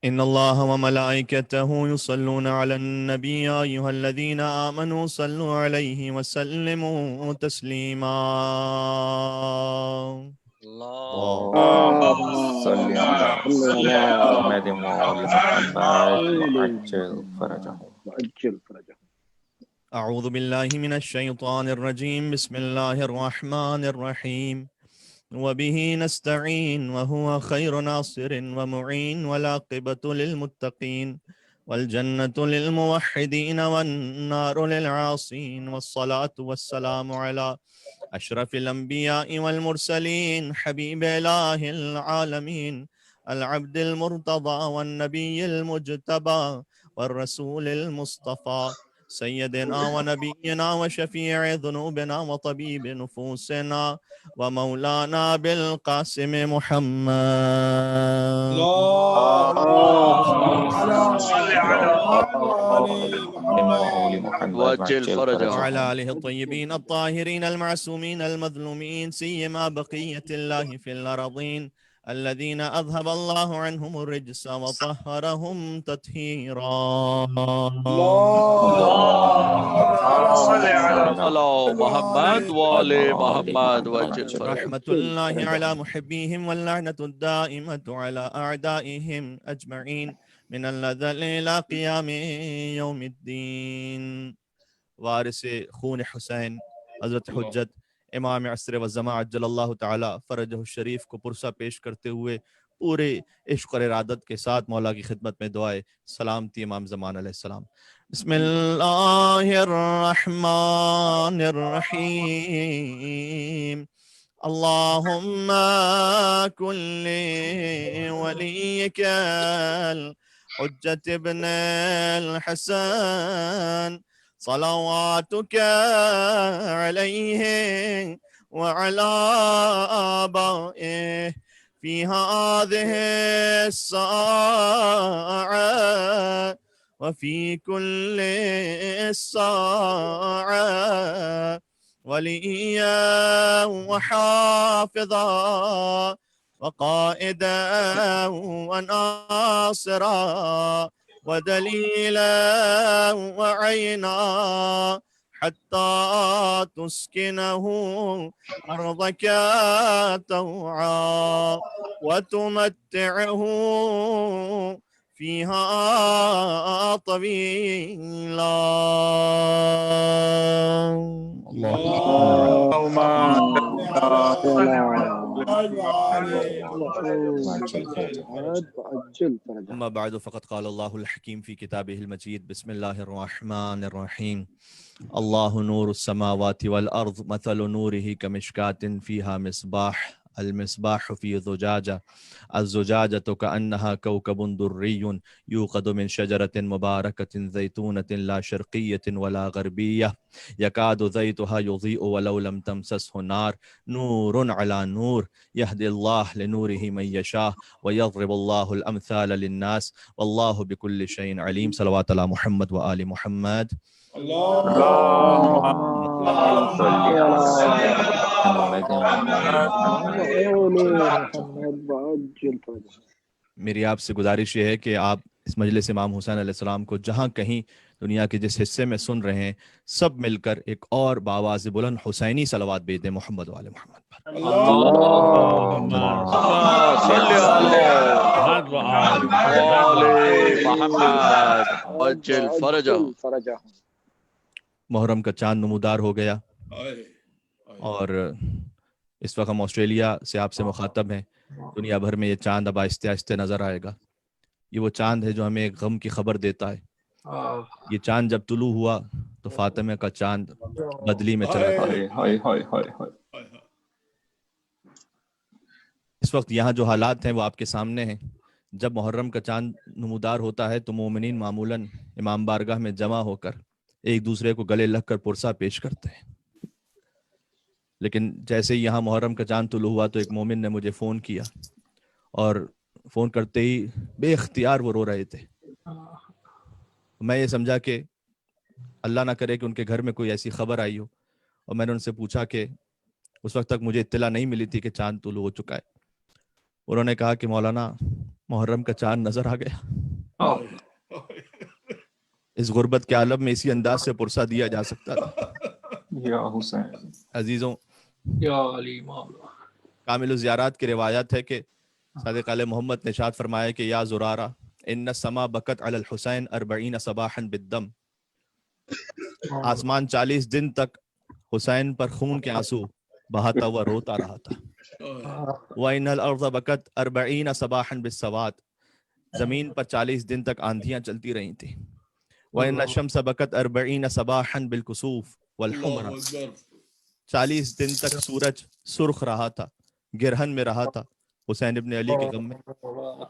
إن الله وملائكته يصلون على النبي يا أيها الذين آمنوا صلوا عليه وسلموا تسليما. اللهم صل على محمد وآل محمد وعجل فرجهم. أعوذ بالله من الشيطان الرجيم. بسم الله الرحمن الرحيم. وبه نستعين وهو خير ناصر ومعين والعاقبة للمتقين والجنة للموحدين والنار للعاصين والصلاة والسلام على أشرف الأنبياء والمرسلين حبيب إله العالمين العبد المرتضى والنبي المجتبى والرسول المصطفى سيدنا ونبينا وشفيع ذنوبنا وطبيب نفوسنا ومولانا بالقاسم محمد. وعجل فرجهم وعلى آله الطيبين الطاهرين المعصومين المظلومين سيما بقية الله في الأرضين الذين أذهب الله عنهم الرجس وطهرهم تطهيرا. صل على محمد وآل محمد وعجل فرجهم. رحمة الله على محبيهم واللعنة الدائمة على أعدائهم أجمعين من الأزل إلى قيام يوم الدين. وارث خون حسین حضرت حجت امام عصر و زمان عجل اللہ تعالی فرجہ الشریف کو پرسہ پیش کرتے ہوئے پورے عشق اور ارادت کے ساتھ مولا کی خدمت میں دعائے سلامتی امام زمان علیہ السلام. بسم اللہ الرحمن الرحیم. اللہم کل ولیک الحجت ابن الحسن صلواتك عليه وعلى آبائه في هذه الساعة وفي كل الساعة وليا وحافظا وقائدا وناصرا ودليلا وعينا حتى تسكنه أرضك طوعا وتمتعه فيها طويلا. اللهم أما بعد فقد قال الله الحكيم في كتابه المجيد. بسم الله الرحمن الرحيم. الله نور السماوات والأرض مثل نوره كمشكاة فيها مصباح المصباح في زجاجة الزجاجة كأنها كوكب دري يوقد من شجرة مباركة زيتونة لا شرقية ولا غربية يكاد زيتها يضيء ولو لم تمسسه نار نور على نور يهدي الله لنوره من يشاء ويضرب الله الأمثال للناس والله بكل شيء عليم. صلوات على محمد وآل محمد. میری آپ سے گزارش یہ ہے کہ آپ اس مجلس امام حسین علیہ السلام کو جہاں کہیں دنیا کے جس حصے میں سن رہے ہیں سب مل کر ایک اور بآواز بلند حسینی صلوات بھیج دیں محمد وآل محمد پر. محرم کا چاند نمودار ہو گیا اور اس وقت ہم آسٹریلیا سے آپ سے مخاطب ہیں. دنیا بھر میں یہ چاند اب آہستہ آہستہ نظر آئے گا. یہ وہ چاند ہے جو ہمیں ایک غم کی خبر دیتا ہے. یہ چاند جب طلوع ہوا تو فاطمہ کا چاند بدلی میں چلا گیا. اس وقت یہاں جو حالات ہیں وہ آپ کے سامنے ہیں. جب محرم کا چاند نمودار ہوتا ہے تو مومنین معمولاً امام بارگاہ میں جمع ہو کر ایک دوسرے کو گلے لگ کر پرسہ پیش کرتے ہیں. لیکن جیسے ہی یہاں محرم کا چاند طلوع ہوا تو ایک مومن نے مجھے فون کیا اور فون کرتے ہی بے اختیار وہ رو رہے تھے. میں یہ سمجھا کہ اللہ نہ کرے کہ ان کے گھر میں کوئی ایسی خبر آئی ہو. اور میں نے ان سے پوچھا کہ اس وقت تک مجھے اطلاع نہیں ملی تھی کہ چاند طلوع ہو چکا ہے. انہوں نے کہا کہ مولانا محرم کا چاند نظر آ گیا. اس غربت کے عالم میں اسی انداز سے پرسہ دیا جا سکتا تھا. یا حسین عزیزوں، یا علی مولا. کامل الزیارات کی روایت ہے کہ صادق علیہ محمد نے ارشاد فرمایا کہ یا زرارہ ان السما بکت علی الحسین 40 صباحا بالدم. آسمان 40 دن تک حسین پر خون کے آنسو بہاتا ہوا روتا رہا تھا. وَإِنَّ الْأَرْضَ بَكَتْ 40 صباحا بالسواد. زمین پر 40 دن تک آندھیاں چلتی رہی تھیں. وَإِنَّ الشَّمْسَ بَكَتْ 40 صباحا بالكسوف والحمر. 40 دن تک سورج سرخ رہا تھا، گرہن میں رہا تھا حسین ابن علی کے غم میں.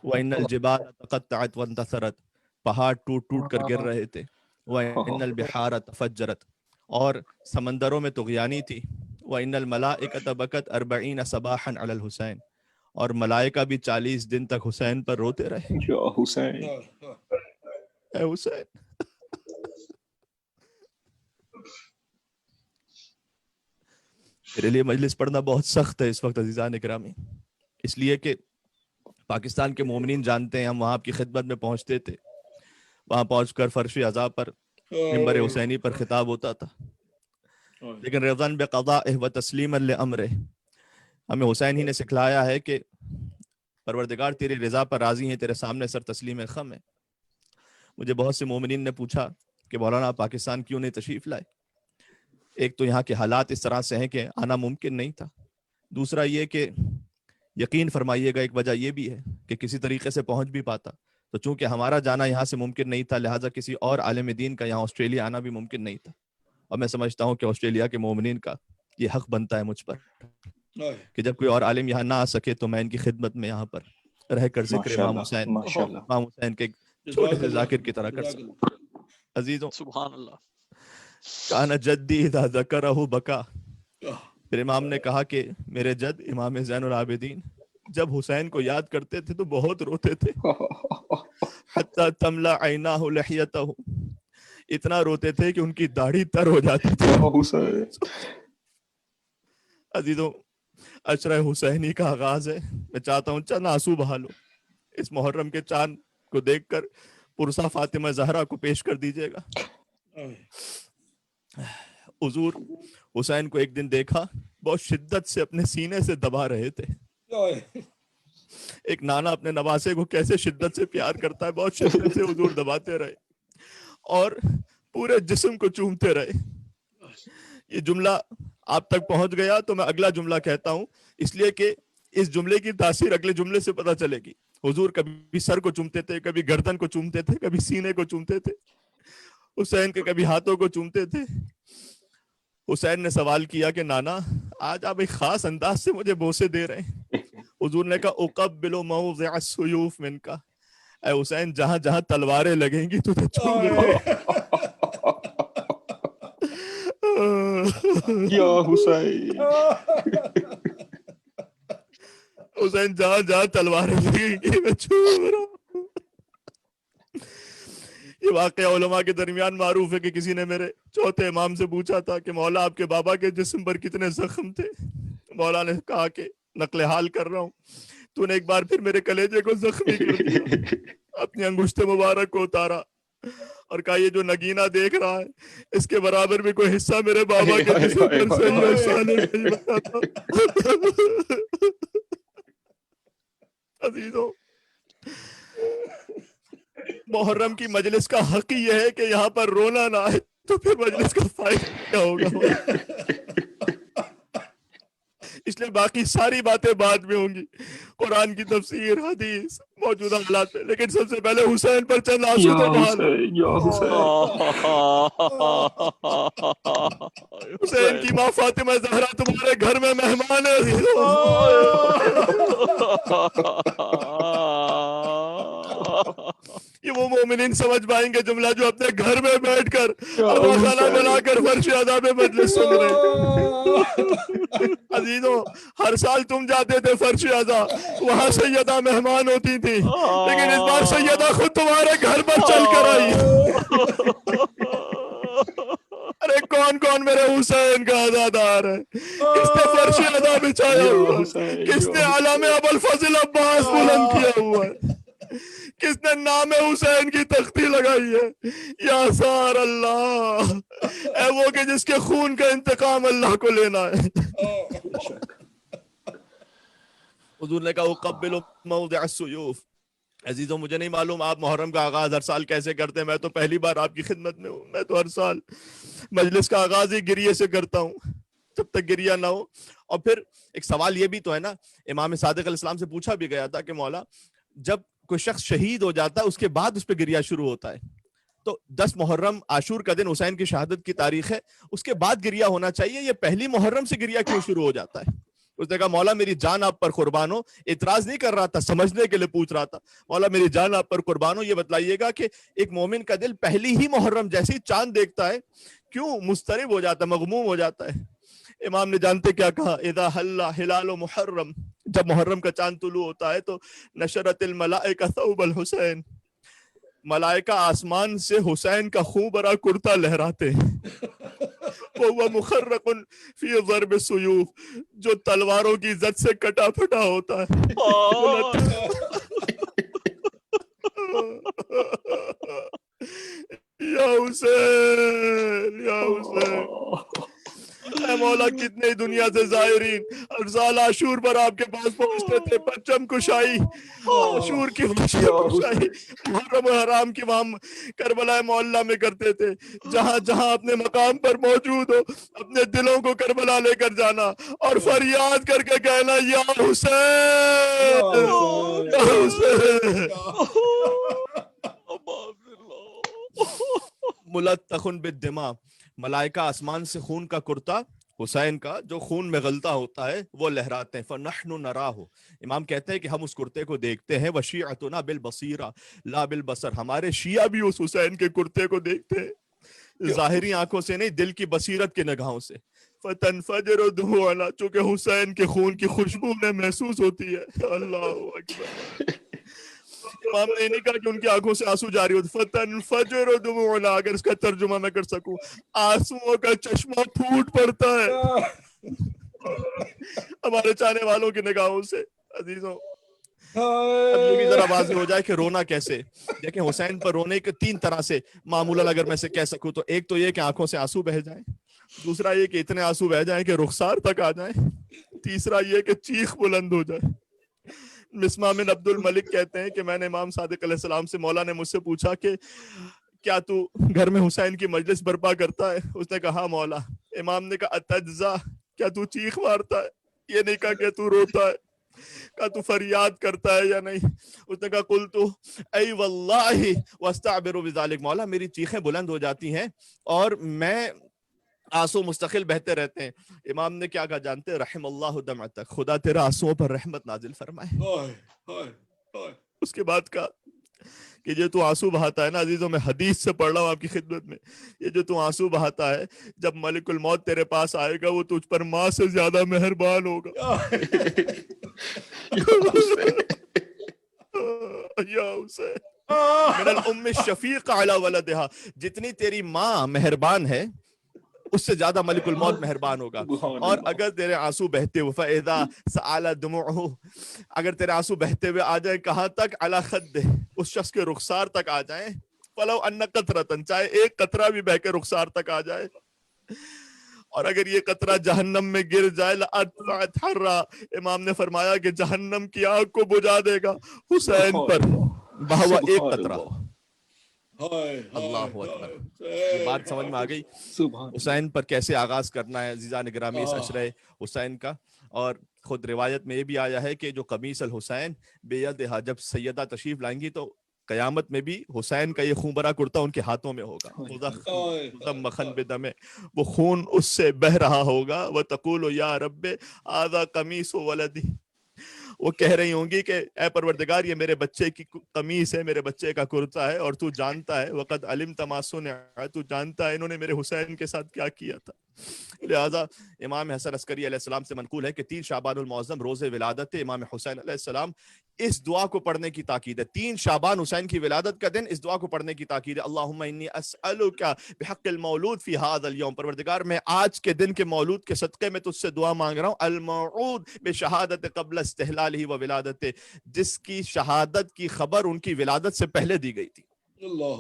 وَإِنَّ الْجِبَالَ تَقَطَّعَتْ وَانْتَثَرَتْ. پہاڑ ٹوٹ ٹوٹ کر گر رہے تھے. وَإِنَّ الْبِحَارَ تَفَجَّرَتْ. اور سمندروں میں طغیانی تھی. وَإِنَّ الْمَلَائِكَةَ بَكَتْ 40 صباحا علی الحسین. اور ملائکہ بھی 40 دن تک حسین پر روتے رہے. یا حسین. اے حسین. میرے لیے مجلس پڑھنا بہت سخت ہے اس وقت عزیزان اکرامی، اس لیے کہ پاکستان کے مومنین جانتے ہیں ہم وہاں آپ کی خدمت میں پہنچتے تھے. وہاں پہنچ کر فرش عزا پر منبر حسینی پر خطاب ہوتا تھا. لیکن رضاً بقضائہ و تسلیما لامرہ، ہمیں حسین ہی نے سکھلایا ہے کہ پروردگار تیری رضا پر راضی ہیں، تیرے سامنے سر تسلیم خم ہے. مجھے بہت سے مومنین نے پوچھا کہ مولانا آپ پاکستان کیوں نہیں تشریف لائے؟ ایک تو یہاں کے حالات اس طرح سے ہیں کہ آنا ممکن نہیں تھا. دوسرا یہ کہ یقین فرمائیے گا ایک وجہ یہ بھی ہے کہ کسی طریقے سے پہنچ بھی پاتا تو چونکہ ہمارا جانا یہاں سے ممکن نہیں تھا، لہٰذا کسی اور عالم دین کا یہاں آسٹریلیا آنا بھی ممکن نہیں تھا. اور میں سمجھتا ہوں کہ آسٹریلیا کے مومنین کا یہ حق بنتا ہے مجھ پر کہ جب کوئی اور عالم یہاں نہ آ سکے تو میں ان کی خدمت میں یہاں پر رہ کر ذکر امام حسین کے چھوٹے سے ذاکر کی طرح کر سکوں. عزیزوں، سبحان اللہ. کانا جدی اذا ذکرہ بکا. پھر امام نے کہا کہ میرے جد امام زین العابدین جب حسین کو یاد کرتے تھے تو بہت روتے تھے. حتی تملا عیناہ لحیتہ، اتنا روتے تھے کہ ان کی داڑھی تر ہو جاتی تھی. عزیزوں، عشرہ حسینی کا آغاز ہے. میں چاہتا ہوں چند آنسو بہا لو اس محرم کے چاند کو دیکھ کر. پرسہ فاطمہ زہرا کو پیش کر دیجئے گا. حضور حسین کو ایک دن دیکھا بہت شدت سے اپنے سینے سے دبا رہے تھے. ایک نانا اپنے نواسے کو کیسے شدت سے پیار کرتا ہے، بہت شدت سے حضور دباتے رہے اور پورے جسم کو چومتے رہے. یہ جملہ آپ تک پہنچ گیا تو میں اگلا جملہ کہتا ہوں، اس لیے کہ اس جملے کی تاثیر اگلے جملے سے پتہ چلے گی. حضور کبھی سر کو چومتے تھے، کبھی گردن کو چومتے تھے، کبھی سینے کو چومتے تھے. حسین کے کبھی ہاتھوں کو چومتے تھے. حسین نے سوال کیا کہ نانا آج آپ ایک خاص انداز سے مجھے بوسے دے رہے ہیں. حضور نے کہا اقبل موضع السیوف منکا. اے حسین جہاں جہاں تلواریں لگیں گی تجھے چوم رہا یا حسین. حسین جہاں جہاں تلواریں لگیں گی میں چوم رہا ہوں. یہ واقعہ علماء کے درمیان معروف ہے کہ کسی نے میرے چوتھے امام سے پوچھا تھا کہ مولا آپ کے بابا کے جسم پر کتنے زخم تھے. مولا نے کہا کہ نقل حال کر رہا ہوں. تو نے ایک بار پھر میرے کلیجے کو زخمی کر دیا. اپنی انگشت مبارک کو اتارا اور کہا یہ جو نگینہ دیکھ رہا ہے اس کے برابر بھی کوئی حصہ میرے بابا کے جسم پر سے نہیں بنا تھا. عزیزوں، محرم کی مجلس کا حق ہی یہ ہے کہ یہاں پر رونا نہ آئے تو پھر مجلس کا فائدہ کیا ہوگا. اس لیے باقی ساری باتیں بعد میں ہوں گی، قرآن کی تفسیر، حدیث، موجودہ حالات میں، لیکن سب سے پہلے حسین پر چند آنسو تو بہا لو. حسین کی ماں فاطمہ زہرا تمہارے گھر میں مہمان ہے. یہ وہ مومنین سمجھ پائیں گے جملہ جو اپنے گھر میں بیٹھ کر خانہ بنا کر فرش عذاب مجلس سن رہے. عزیزوں، ہر سال تم جاتے تھے فرش عزا، وہاں سیدہ مہمان ہوتی تھی، لیکن اس بار سیدہ خود تمہارے گھر پر چل کر آئی. ارے کون کون میرے حسین کا عزادار ہے؟ کس نے فرش عزا بچھایا ہوا ہے؟ کس نے علامہ ابوالفضل عباس بلند کیا ہوا ہے؟ کس نے نام حسین کی تختی لگائی ہے؟ یا سار اللہ، اے وہ کہ جس کے خون کا انتقام اللہ کو لینا ہے۔ حضور نے کہا اقبل موضع السیوف۔ عزیزوں مجھے نہیں معلوم آپ محرم کا آغاز ہر سال کیسے کرتے ہیں، میں تو پہلی بار آپ کی خدمت میں ہوں۔ میں تو ہر سال مجلس کا آغاز ہی گریے سے کرتا ہوں، جب تک گریہ نہ ہو۔ اور پھر ایک سوال یہ بھی تو ہے نا، امام صادق علیہ السلام سے پوچھا بھی گیا تھا کہ مولا جب کوئی شخص شہید ہو جاتا ہے اس کے بعد اس پہ گریہ شروع ہوتا ہے، تو 10 محرم عاشور کا دن حسین کی شہادت کی تاریخ ہے، اس کے بعد گریہ ہونا چاہیے، یہ پہلی محرم سے گریہ کیوں شروع ہو جاتا ہے؟ اس نے کہا مولا میری جان آپ پر قربان ہو، اعتراض نہیں کر رہا تھا، سمجھنے کے لیے پوچھ رہا تھا، مولا میری جان آپ پر قربان ہو، یہ بتلائیے گا کہ ایک مومن کا دل پہلی ہی محرم جیسے ہی چاند دیکھتا ہے کیوں مضطرب ہو جاتا ہے، مغموم ہو جاتا ہے؟ امام نے جانتے کیا کہا؟ اذا حل ہلال محرم، جب محرم کا چاند طلوع ہوتا ہے تو نشرت الملائکہ ثوب الحسین، ملائکہ آسمان سے حسین کا خون بھرا کرتا لہراتے ہیں، وہ مخرق فی ضرب السیوف، جو تلواروں کی زد سے کٹا پھٹا ہوتا ہے۔ یا حسین یا حسین، اے مولا کتنے دنیا سے زائرین ہر سال عاشور پر آپ کے پاس پہنچتے تھے، پرچم کشائی، عاشور کی پرچم کشائی محرم حرام کی وہاں کربلا معلیٰ میں کرتے تھے۔ جہاں جہاں اپنے مقام پر موجود ہو اپنے دلوں کو کربلا لے کر جانا اور فریاد کر کے کہنا یا حسین یا حسین۔ ملتخن بالدماء، ملائکہ آسمان سے خون کا کرتا حسین کا جو خون میں غلطہ ہوتا ہے وہ لہراتے ہیں۔ فَنَحْنُ نَرَاهُ، امام کہتے ہیں کہ ہم اس کرتے کو دیکھتے ہیں۔ وَشِيعَتُنَا بِالْبَصِيرَةِ لَا بِالْبَصَرِ، ہمارے شیعہ بھی اس حسین کے کرتے کو دیکھتے ہیں، ظاہری آنکھوں سے نہیں، دل کی بصیرت کی نگاہوں سے۔ فَتَنْفَجِرُ دُمُوعُنَا، چونکہ حسین کے خون کی خوشبو انہیں محسوس ہوتی ہے۔ اللہ اکبر۔ امام نے نہیں کہا کہ ان کی آنکھوں سے آنسو جاری ہوتے، فَتَنْفَجِرُ دُمُوعُنَا، اگر اس کا ترجمہ میں کر سکوں، آنسوؤں کا چشمہ پھوٹ پڑتا ہے ہمارے چاہنے والوں کی نگاہوں سے۔ عزیزوں اب یہ بھی ذرا واضح ہو جائے کہ رونا کیسے۔ دیکھیں حسین پر رونے کے 3 طرح سے معمولاً اگر میں سے کہہ سکوں تو ایک تو یہ کہ آنکھوں سے آنسو بہہ جائیں، دوسرا یہ کہ اتنے آنسو بہہ جائیں کہ رخسار تک آ جائیں، تیسرا یہ کہ چیخ بلند ہو جائے۔ مسمع بن عبد الملک کہتے ہیں کہ میں نے امام صادق علیہ السلام سے، مولا نے مجھ سے پوچھا کہ کیا تو گھر میں حسین کی مجلس برپا کرتا ہے؟ اس نے کہا مولا۔ امام نے کہا اتجزا، کیا تو چیخ مارتا ہے؟ یہ نہیں کہا کہ تو روتا ہے، کہا تو فریاد کرتا ہے یا نہیں؟ اس نے کہا قلت ای واللہ واستعبر بذلک، مولا میری چیخیں بلند ہو جاتی ہیں اور میں آنسو مستقل بہتے رہتے ہیں۔ امام نے کیا کہا جانتے؟ رحم اللہ دمعتک، خدا تیرا آنسوؤں پر رحمت نازل فرمائے۔ اس کے بعد کہا کہ جو تو آنسو بہاتا ہے نا، عزیزوں میں حدیث سے پڑھ رہا ہوں آپ کی خدمت میں، یہ جو تو آنسو بہاتا ہے جب ملک الموت تیرے پاس آئے گا وہ تجھ پر ماں سے زیادہ مہربان ہوگا۔ یا حسین من الام الشفیق علی ولدہا، جتنی تیری ماں مہربان ہے اس سے زیادہ ملک الموت مہربان ہوگا۔ اور اگر تیرے آنسو بہتے ہوئے فَإِذَا سَعَلَ دُمُعُهُ، اگر تیرے آنسو بہتے ہوئے آ جائیں کہاں تک؟ عَلَى خَدِّهِ، اس شخص کے رخسار تک آ جائیں، فَلَوْ أَنَّ قَطْرَةً، چاہے ایک قطرہ بھی بہ کے رخسار تک آ جائے، اور اگر یہ قطرہ جہنم میں گر جائے لَأَطْفَأَتْ حَرًّا، امام نے فرمایا کہ جہنم کی آگ کو بجھا دے گا حسین پر بہا ہوا ایک قطرہ۔ اللہ اکبر، یہ بات سمجھ میں آ گئی حسین پر کیسے آغاز کرنا ہے عزیزان گرامی اس عشرہ حسین کا۔ اور خود روایت میں یہ بھی آیا ہے کہ جو قمیص الحسین بیدہا، جب سیدہ تشریف لائیں گی تو قیامت میں بھی حسین کا یہ خون بھرا کرتا ان کے ہاتھوں میں ہوگا، مخن بدم، وہ خون اس سے بہ رہا ہوگا۔ وَتَقُولُ يَا رَبِّ هَذَا قَمِيصُ وَلَدِي، وہ کہہ رہی ہوں گی کہ اے پروردگار یہ میرے بچے کی قمیص ہے، میرے بچے کا کرتا ہے، اور تو جانتا ہے وقد علمت ما صنع، تو جانتا ہے انہوں نے میرے حسین کے ساتھ کیا کیا تھا۔ لہذا امام حسن عسکری علیہ السلام سے منقول ہے کہ 3 شعبان المعظم روز ولادت امام حسین علیہ السلام، اس دعا کو پڑھنے کی تاکید ہے۔ 3 شعبان حسین کی ولادت کا دن، اس دعا کو پڑھنے کی تاکید ہے۔ اللہم انی اسألک بحق المولود فی ھذا اليوم، پروردگار میں آج کے دن کے مولود کے صدقے میں تجھ سے دعا مانگ رہا ہوں، الموعود بشہادت قبل استحلال انتقالہ و ولادتہ، جس کی شہادت کی خبر ان کی ولادت سے پہلے دی گئی تھی.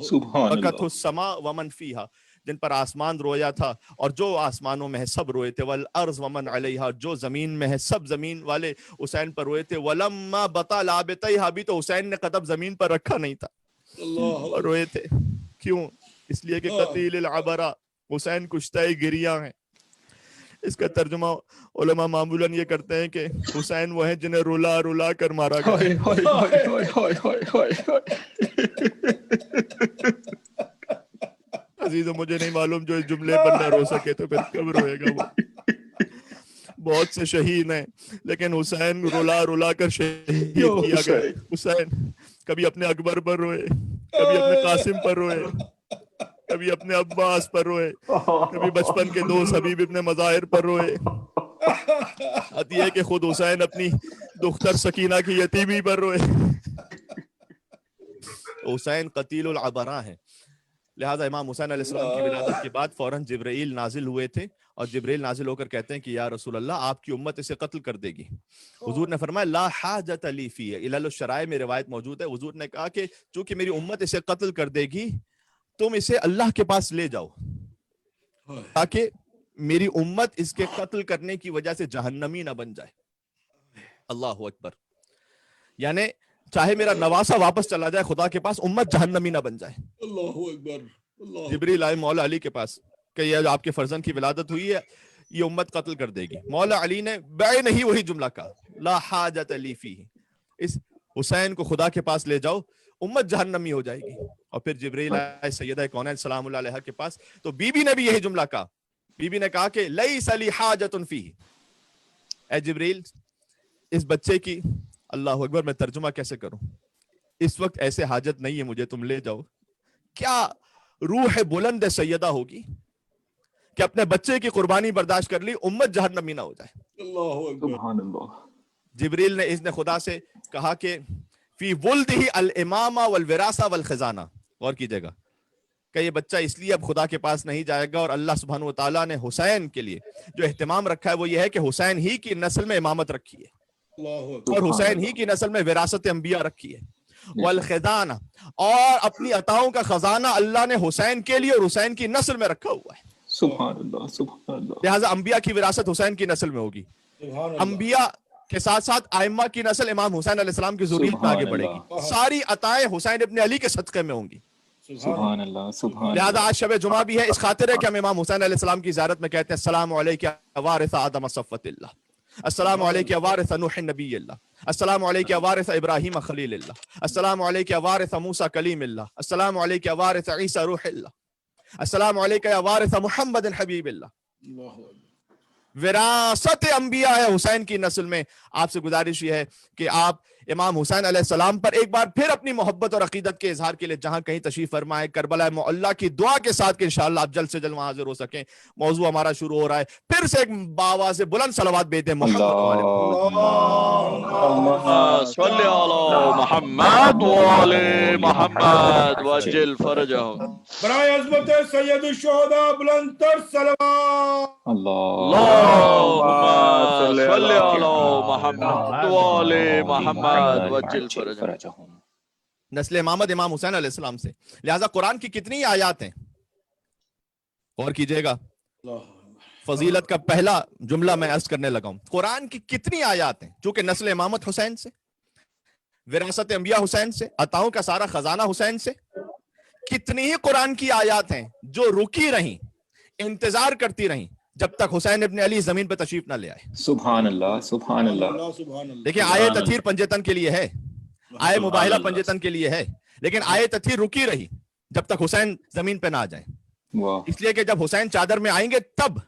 سبحان وقت اللہ. السماء ومن فیہا، جن پر آسمان رویا تھا اور جو آسمانوں میں ہے سب روئے تھے. والارض ومن علیہا، جو زمین میں ہے سب زمین والے حسین پر روئے تھے. ولما بطا لابطیہا، بھی تو حسین نے قدم زمین پر رکھا نہیں تھا اور روئے تھے. کیوں؟ اس لیے کہ قتیل العبرا، حسین کشتہ گریاں ہیں. اس کا ترجمہ علماء معمولاً یہ کرتے ہیں کہ حسین وہ ہیں جنہیں رلا رلا کر مارا گیا. عزیزو مجھے نہیں معلوم جو اس جملے پر نہ رو سکے تو پھر کب روئے گا وہ. بہت سے شہید ہیں لیکن حسین رلا رلا کر شہید کیا گیا. حسین کبھی اپنے اکبر پر روئے، کبھی اپنے قاسم پر روئے، کبھی اپنے عباس پر روئے، کبھی بچپن کے دوست حبیب ابن مظاہر پر روئے. آتی ہے کہ خود حسین اپنی دختر سکینہ کی یتیمی پر روئے. حسین قتیل العبرا ہے. لہٰذا امام حسین علیہ السلام کی ولادت کے بعد فوراً جبرائیل نازل ہوئے تھے اور جبرائیل نازل ہو کر کہتے ہیں کہ یا رسول اللہ آپ کی امت اسے قتل کر دے گی. حضور نے فرمایا لا حاجت لی فیہ، علل الشرائع میں روایت موجود ہے. حضور نے کہا کہ چونکہ میری امت اسے قتل کر دے گی تم اسے اللہ کے پاس لے جاؤ تاکہ میری امت اس کے قتل کرنے کی وجہ سے جہنمی نہ بن جائے. اللہ اکبر. یعنی چاہے میرا نواسا واپس چلا جائے خدا کے پاس، امت جہنمی نہ بن جائے. اللہ اکبر. جبریل آئے مولا علی کے پاس کہ یہ آپ کے فرزند کی ولادت ہوئی ہے، یہ امت قتل کر دے گی. مولا علی نے بعین ہی وہی جملہ کہا لا حاجت لی فیہ، اس حسین کو خدا کے پاس لے جاؤ، امت جہنمی ہو جائے گی. اور پھر جبریل آئے سیدہ کونین سلام اللہ علیہ کے پاس تو بی بی نے بھی یہی جملہ کہا. بی بی نے کہا کہ لیس لی حاجت فیہ، اے جبریل اس بچے کی، اللہ اکبر، میں ترجمہ کیسے کروں، اس وقت ایسے حاجت نہیں ہے مجھے، تم لے جاؤ. کیا روح بلند سیدہ ہوگی کہ اپنے بچے کی قربانی برداشت کر لی، امت جہنمی نہ ہو جائے. اللہ اکبر. سبحان اللہ. جبریل نے اذن خدا سے کہا کہ فی ولدہ الامامہ والوراثہ والخزانہ. غور کیجئے گا کہ یہ بچہ اس لیے اب خدا کے پاس نہیں جائے گا، اور اللہ سبحانہ وتعالیٰ نے حسین کے لیے جو اہتمام رکھا ہے وہ یہ ہے کہ حسین ہی کی نسل میں امامت رکھی ہے اللہ اکبر. اور حسین ہی کی نسل میں وراثت انبیاء رکھی ہے. والخزانہ، اور اپنی عطاؤں کا خزانہ اللہ نے حسین کے لیے اور حسین کی نسل میں رکھا ہوا ہے. سبحان اللہ. سبحان اللہ. لہٰذا انبیاء کی وراثت حسین کی نسل میں ہوگی. سبحان اللہ. انبیاء کے ساتھ ساتھ ائمہ کی نسل امام حسین علیہ السلام کی ذریت میں آگے بڑھے گی. ساری عطائیں حسین ابن علی کے صدقے میں ہوں گی. سبحان اللہ. سبحان لہٰذا اللہ. آج شب جمعہ بھی ہے، اس خاطر ہے کہ ہم امام حسین علیہ السلام کی زیارت میں کہتے ہیں السلام علیک وارث آدم صفوت اللہ، السلام علیک وارث نوح نبی اللہ، السلام علیک وارث ابراہیم خلیل اللہ، السلام علیک وارث موسیٰ کلیم اللہ، السلام علیک وارث عیسیٰ روح اللہ، السلام علیک وارث محمد حبیب اللہ. اللہ اکبر. وراثت انبیاء ہے حسین کی نسل میں. آپ سے گزارش یہ ہے کہ آپ امام حسین علیہ السلام پر ایک بار پھر اپنی محبت اور عقیدت کے اظہار کے لیے جہاں کہیں تشریف فرمائے، کربلا معلیٰ کی دعا کے ساتھ کہ انشاءاللہ آپ جلد سے جلد وہاں حاضر ہو سکیں. موضوع ہمارا شروع ہو رہا ہے، پھر سے ایک باواز بلند صلوات بھیج دیں محمد صلی علی محمد وعلی محمد وجل فرجهم. برائے عظمت سید الشہداء بلند تر صلوات. اللہم صلی علی محمد وعلی محمد وجل فرجهم. نسل امامت امام حسین علیہ السلام سے. لہٰذا قرآن کی کتنی آیات ہیں، غور کیجئے گا. فضیلت کا پہلا جملہ میں عرض کرنے لگا ہوں، قرآن کی کتنی آیات ہیں چونکہ نسل امامت حسین سے، وراثت انبیاء حسین سے، عطاؤں کا سارا خزانہ حسین سے. کتنی ہی قرآن کی آیات ہیں جو رکی رہیں، انتظار کرتی رہیں جب تک حسین ابن علی زمین پہ تشریف نہ لے آئے. سبحان اللہ. سبحان اللہ. سبحان اللہ. دیکھیں آیے تطہیر پنجتن کے لیے ہے، آیے مباہلہ پنجتن کے لیے ہے، لیکن آیے تطہیر رکی رہی جب تک حسین زمین پہ نہ آ جائیں. واہ. اس لیے کہ جب حسین چادر میں آئیں گے تب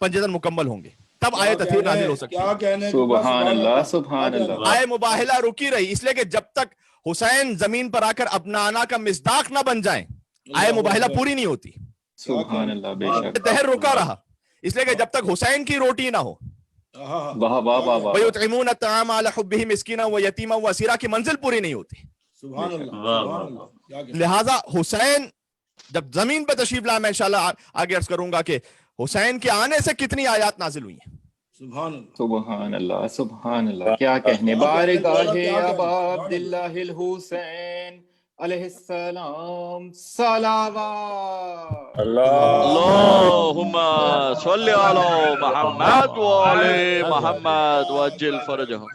پنجتن مکمل ہوں گے، تب آیے تطہیر نازل ہو سکتی ہے. کیا کہنے. سبحان اللہ. سبحان اللہ. آیے مباہلہ رکی رہی اس لیے کہ جب تک حسین زمین پر آ کر اپنا آنا کا مصداق نہ بن جائیں آیے مباہلہ پوری نہیں ہوتی. سبحان اللہ. بے شک. تہر رکا رہا اس لیے کہ جب تک حسین کی روٹی نہ ہو. واہ واہ واہ واہ. وَيُطْعِمُونَ الطَّعَامَ عَلَىٰ حُبِّهِ مِسْكِينًا وَيَتِيمًا وَأَسِيرًا کی منزل پوری نہیں ہوتی. سبحان اللہ. سبحان اللہ. کیا کہنے. لہٰذا حسین جب زمین پہ تشریف لائے، میں انشاءاللہ آگے عرض کروں گا کہ حسین کے آنے سے کتنی آیات نازل ہوئی ہیں. سبحان اللہ سبحان اللہ سبحان اللہ. کیا کہنے بارگاہ ابا عبداللہ الحسین علیہ السلام صلوات. اللهم صل على محمد وآل محمد وعجل فرجهم.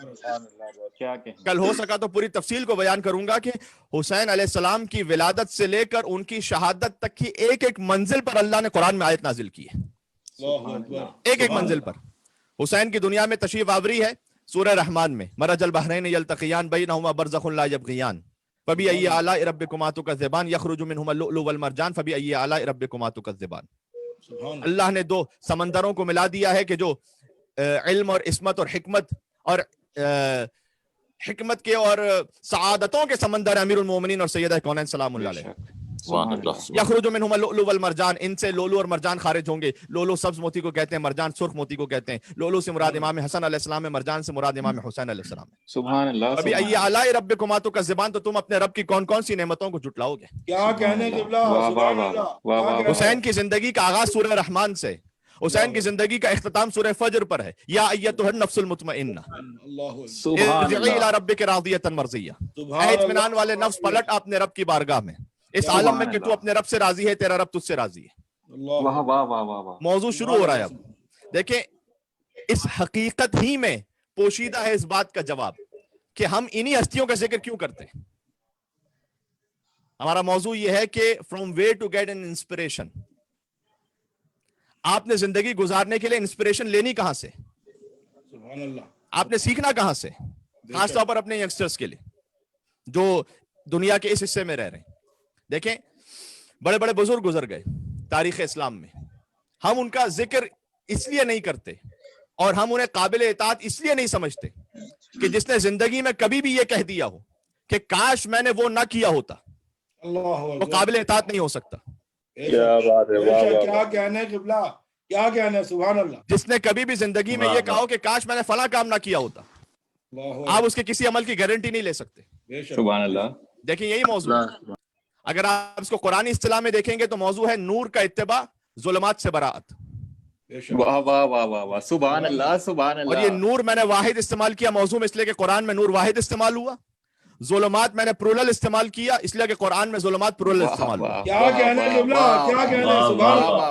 کیا کہنے. کل ہو سکا تو پوری تفصیل کو بیان کروں گا کہ حسین علیہ السلام کی ولادت سے لے کر ان کی شہادت تک کی ایک ایک منزل پر اللہ نے قرآن میں آیت نازل کی ہے. ایک ایک منزل پر. حسین کی دنیا میں تشریف آوری ہے سورہ رحمان میں، مرج البحرین یلتقیان بینہما برزخ لا یبغیان فبأی آلاء ربکما تکذبان یخرج منہما اللؤلؤ والمرجان فبأی آلاء ربکما تکذبان. اللہ نے دو سمندروں کو ملا دیا ہے کہ جو علم اور عصمت اور حکمت کے اور سعادتوں کے سمندر امیر المومنین اور سیدہ کونین سلام اللہ علیہ. یخرج منہما اللؤلؤ والمرجان، ان سے لولو اور مرجان خارج ہوں گے. لولو سبز موتی کو کہتے ہیں، مرجان سرخ موتی کو کہتے ہیں. لولو سے مراد امام حسن علیہ السلام ہے، مرجان سے مراد امام حسین علیہ السلام ہے. سبحان اللہ. فبأی آلاء ربکما تکذبان، تو تم اپنے رب کی کون کون سی نعمتوں کو جھٹلاؤ گے. کیا کہنے قبلہ. سبحان اللہ. حسین کی زندگی کا آغاز سورہ رحمان سے، حسین کی زندگی کا اختتام سورہ فجر پر ہے. یا ایتھا النفس المطمئنہ ارجعی الی ربک راضیۃ مرضیہ. اے اطمینان والے نفس، پلٹ اپنے رب کی بارگاہ میں اس عالم میں کہ تو اپنے رب سے راضی ہے، تیرا رب تجھ سے راضی ہے. واہ واہ واہ واہ واہ. موضوع شروع ہو رہا ہے. اب دیکھیں اس حقیقت ہی میں پوشیدہ ہے اس بات کا جواب کہ ہم انہی ہستیوں کا ذکر کیوں کرتے ہیں. ہمارا موضوع یہ ہے کہ from where to get an inspiration. آپ نے زندگی گزارنے کے لیے انسپریشن لینی کہاں سے؟ سبحان اللہ. آپ نے سیکھنا کہاں سے؟ خاص طور پر اپنے ینگسٹرز کے لیے جو دنیا کے اس حصے میں رہ رہے ہیں. دیکھیں بڑے بڑے بزرگ گزر گئے تاریخ اسلام میں، ہم ان کا ذکر اس لیے نہیں کرتے اور ہم انہیں قابل اطاعت اس لیے نہیں سمجھتے کہ جس نے زندگی میں کبھی بھی یہ کہہ دیا ہو کہ کاش میں نے وہ نہ کیا ہوتا، وہ قابل اطاعت نہیں ہو سکتا. کیا بات ہے. کیا کہنے قبلہ، کیا کہنے. سبحان اللہ. جس نے کبھی بھی زندگی میں یہ کہا ہو کہ کاش میں نے فلاں کام نہ کیا ہوتا، آپ اس کے کسی عمل کی گارنٹی نہیں لے سکتے. سبحان اللہ. دیکھیں یہی موضوع ہے. اگر آپ اس کو قرآنی اصطلاح میں دیکھیں گے تو موضوع ہے نور کا اتباع، ظلمات سے براءت. واہ واہ واہ واہ واہ. سبحان اللہ سبحان اللہ. اور یہ نور میں نے واحد استعمال کیا موضوع میں اس لیے کہ قرآن میں نور واحد استعمال ہوا. ظلمات میں نے پرولل استعمال کیا اس لیے کہ قرآن میں ظلمات پرولل استعمال ہوا. کیا کہنے قبلہ، کیا کہنے. سبحان اللہ.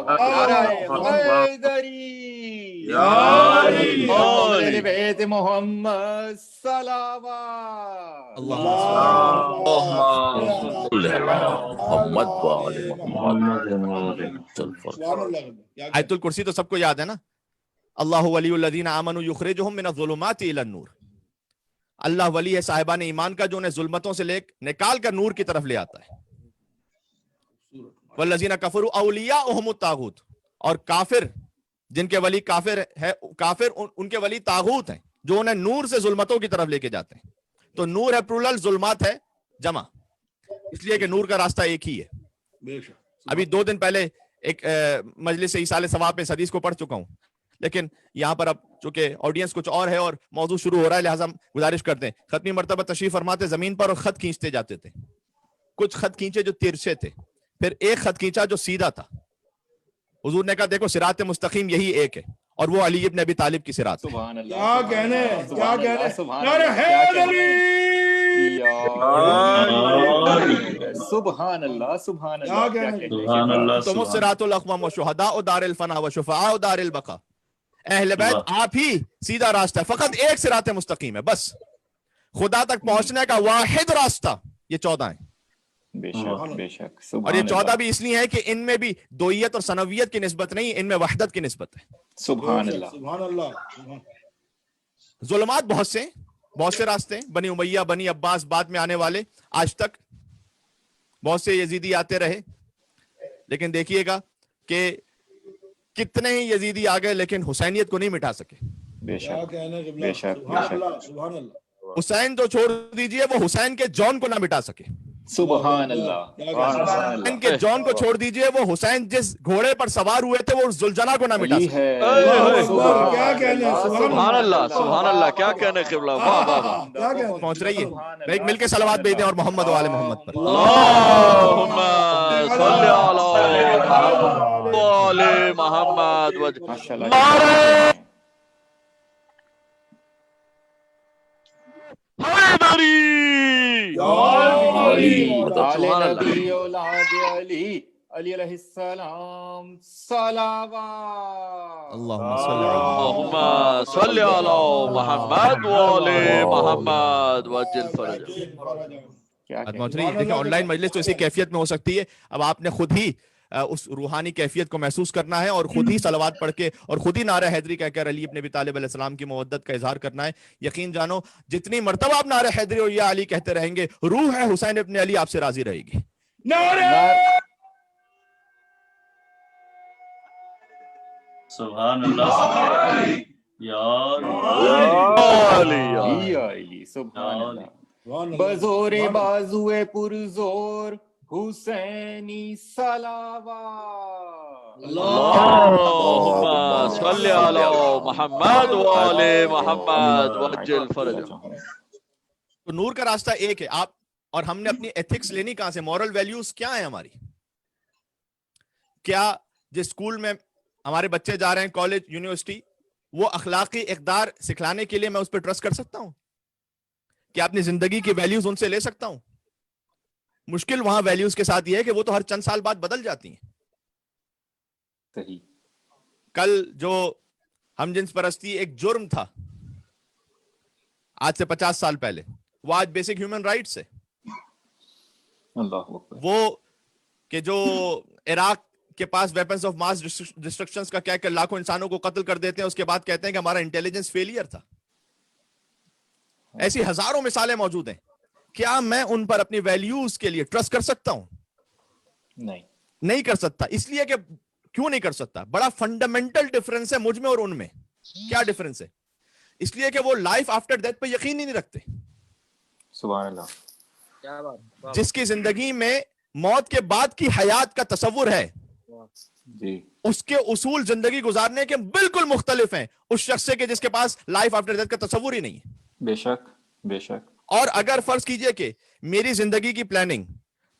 بیت محمد صلوات. آیت الکرسی تو سب کو یاد ہے نا. اللہ ولی الذین آمنوا یخرجہم من الظلمات الی النور. اللہ ولی ہے صاحبان ایمان کا جو انہیں ظلمتوں سے نکال کر نور کی طرف لے آتا ہے. والذین کفروا اولیاؤہم الطاغوت، اور کافر جن کے ولی کافر ان کے ولی طاغوت ہیں جو انہیں نور سے ظلمتوں کی طرف لے کے جاتے ہیں. تو نور ہے پلورل، ظلمات ہے جمع، اس لیے کہ نور کا راستہ ایک ہی ہے. ابھی 2 دن پہلے ایک مجلس ایصال ثواب میں اس حدیث کو پڑھ چکا ہوں، لیکن یہاں پر اب چونکہ آڈینس کچھ اور ہے اور موضوع شروع ہو رہا ہے لہٰذا ہم گزارش کرتے ہیں. ختمی مرتبہ تشریف فرماتے زمین پر اور خط کھینچتے جاتے تھے. کچھ خط کھینچے جو ترچھے تھے، پھر ایک خط کھینچا جو سیدھا تھا. حضور نے کہا دیکھو صراط مستقیم یہی ایک ہے اور وہ علی ابن ابی طالب کی صراط. سبحان اللہ. کیا کہنے، کیا کہنے. سبحان اللہ سبحان اللہ. تم الصراط الاقوم وشہداء دار الفنا وشفعاء دار البقاء. اہل بیت آپ ہی سیدھا راستہ ہے، فقط ایک صراط مستقیم ہے بس. خدا تک پہنچنے کا واحد راستہ یہ 14 ہیں. بے شک بے شک. اور یہ 14 بھی اس لیے ہے کہ ان میں بھی دوئیت اور ثنویت کی نسبت نہیں، ان میں وحدت کی نسبت ہے. سبحان اللہ. سبحان اللہ. ظلمات بہت سے راستے، بنی امیہ، بنی عباس، بعد میں آنے والے، آج تک بہت سے یزیدی آتے رہے، لیکن دیکھیے گا کہ کتنے ہی یزیدی آ گئے لیکن حسینیت کو نہیں مٹا سکے. بے شک بے شک. سبحان اللہ. حسین تو چھوڑ دیجئے، وہ حسین کے جون کو نہ مٹا سکے. سبحان اللہ. حسین کے جون کو چھوڑ دیجئے، وہ حسین جس گھوڑے پر سوار ہوئے تھے وہ زلجنا کو نہ مٹا سکے. کیا کہنے. سبحان اللہ سبحان اللہ. کیا کہنے قبلہ. واہ واہ واہ. پہنچ رہی ہے. ایک مل کے صلوات بھیج دیں اور محمد وآل محمد پر. اللہم صلی علی محمد. علی آل نبی اولاد علی علی علیہ السلام صلوات اللہم صلی علی اللہم صلی علی محمد وآل محمد وعجل فرجہ. کیا دیکھیں آن لائن مجلس تو اسی کیفیت میں ہو سکتی ہے. اب آپ نے خود ہی اس روحانی کیفیت کو محسوس کرنا ہے اور خود ہی صلوات پڑھ کے اور خود ہی نعرہ حیدری کہہ کر علی ابن ابی طالب علیہ السلام کی مودت کا اظہار کرنا ہے. یقین جانو جتنی مرتبہ آپ نعرہ حیدری اور یا علی کہتے رہیں گے روح ہے حسین ابن علی آپ سے راضی رہے گی. سبحان اللہ یا علی سبحان اللہ. بزور بازوئے پرزور حسینی صلوات. اللہم صلی علی محمد وآل محمد وعجل فرجہ. تو نور کا راستہ ایک ہے. آپ اور ہم نے اپنی ایتھکس لینی کہاں سے؟ مورل ویلیوز کیا ہیں ہماری؟ کیا جس اسکول میں ہمارے بچے جا رہے ہیں کالج یونیورسٹی وہ اخلاقی اقدار سکھلانے کے لیے میں اس پہ ٹرسٹ کر سکتا ہوں؟ کیا اپنی زندگی کی ویلیوز ان سے لے سکتا ہوں؟ مشکل وہاں ویلیوز کے ساتھ یہ ہے کہ وہ تو ہر چند سال بعد بدل جاتی ہیں. صحیح. کل جو ہم جنس پرستی ایک جرم تھا آج سے 50 سال پہلے وہ آج بیسک ہیومن رائٹس ہے. اللہ اکبر. وہ کہ جو عراق کے پاس ویپنز آف ماس ڈسٹرکشنز کا کیا کہ لاکھوں انسانوں کو قتل کر دیتے ہیں اس کے بعد کہتے ہیں کہ ہمارا انٹیلیجنس فیلئر تھا. ایسی ہزاروں مثالیں موجود ہیں. کیا میں ان پر اپنی ویلیوز کے لیے ٹرسٹ کر سکتا ہوں؟ نہیں کر سکتا. اس لیے کہ کیوں نہیں کر سکتا؟ بڑا فنڈامنٹل ڈفرنس ہے مجھ میں اور ان میں. کیا ڈفرنس ہے؟ اس لیے کہ وہ لائف آفٹر ڈیتھ پہ یقین ہی نہیں رکھتے. سبحان اللہ. جس کی زندگی میں موت کے بعد کی حیات کا تصور ہے جی اس کے اصول زندگی گزارنے کے بالکل مختلف ہیں اس شخص سے کہ جس کے پاس لائف آفٹر ڈیتھ کا تصور ہی نہیں ہے. بے شک بے شک. اور اگر فرض کیجئے کہ میری زندگی کی پلاننگ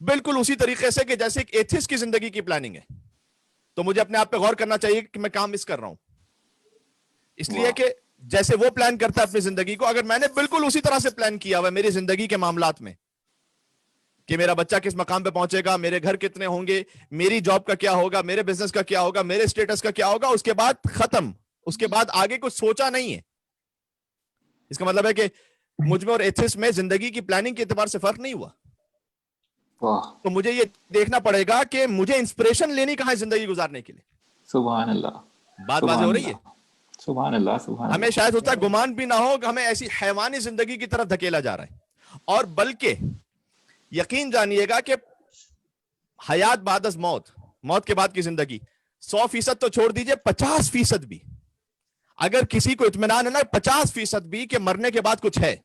بالکل اسی طریقے سے کہ جیسے ایک ایتھسٹ کی زندگی کی پلاننگ ہے تو مجھے اپنے آپ پہ غور کرنا چاہیے کہ میں کام مس کر رہا ہوں. اس لیے کہ جیسے وہ پلان کرتا ہے اپنی زندگی کو اگر میں نے بالکل اسی طرح سے پلان کیا ہوا میری زندگی کے معاملات میں کہ میرا بچہ کس مقام پہ پہنچے گا, میرے گھر کتنے ہوں گے, میری جاب کا کیا ہوگا, میرے بزنس کا کیا ہوگا, میرے اسٹیٹس کا کیا ہوگا, اس کے بعد ختم. اس کے بعد آگے کچھ سوچا نہیں ہے. اس کا مطلب ہے کہ مجھ میں اور ایتھس میں زندگی کی پلاننگ کے اعتبار سے فرق نہیں ہوا. تو مجھے یہ دیکھنا پڑے گا کہ مجھے انسپریشن لینی کہاں ہے زندگی گزارنے کے لیے. سبحان اللہ. بات واضح ہو رہی ہے؟ سبحان اللہ سبحان اللہ. ہمیں شاید ہوتا ہے گمان بھی نہ ہو کہ ہمیں ایسی حیوانی زندگی کی طرف دھکیلا جا رہا ہے. اور بلکہ یقین جانیے گا کہ حیات بعد از موت, موت کے بعد کی زندگی 100% تو چھوڑ دیجئے 50% بھی اگر کسی کو اطمینان ہے نا 50% بھی کہ مرنے کے بعد کچھ ہے.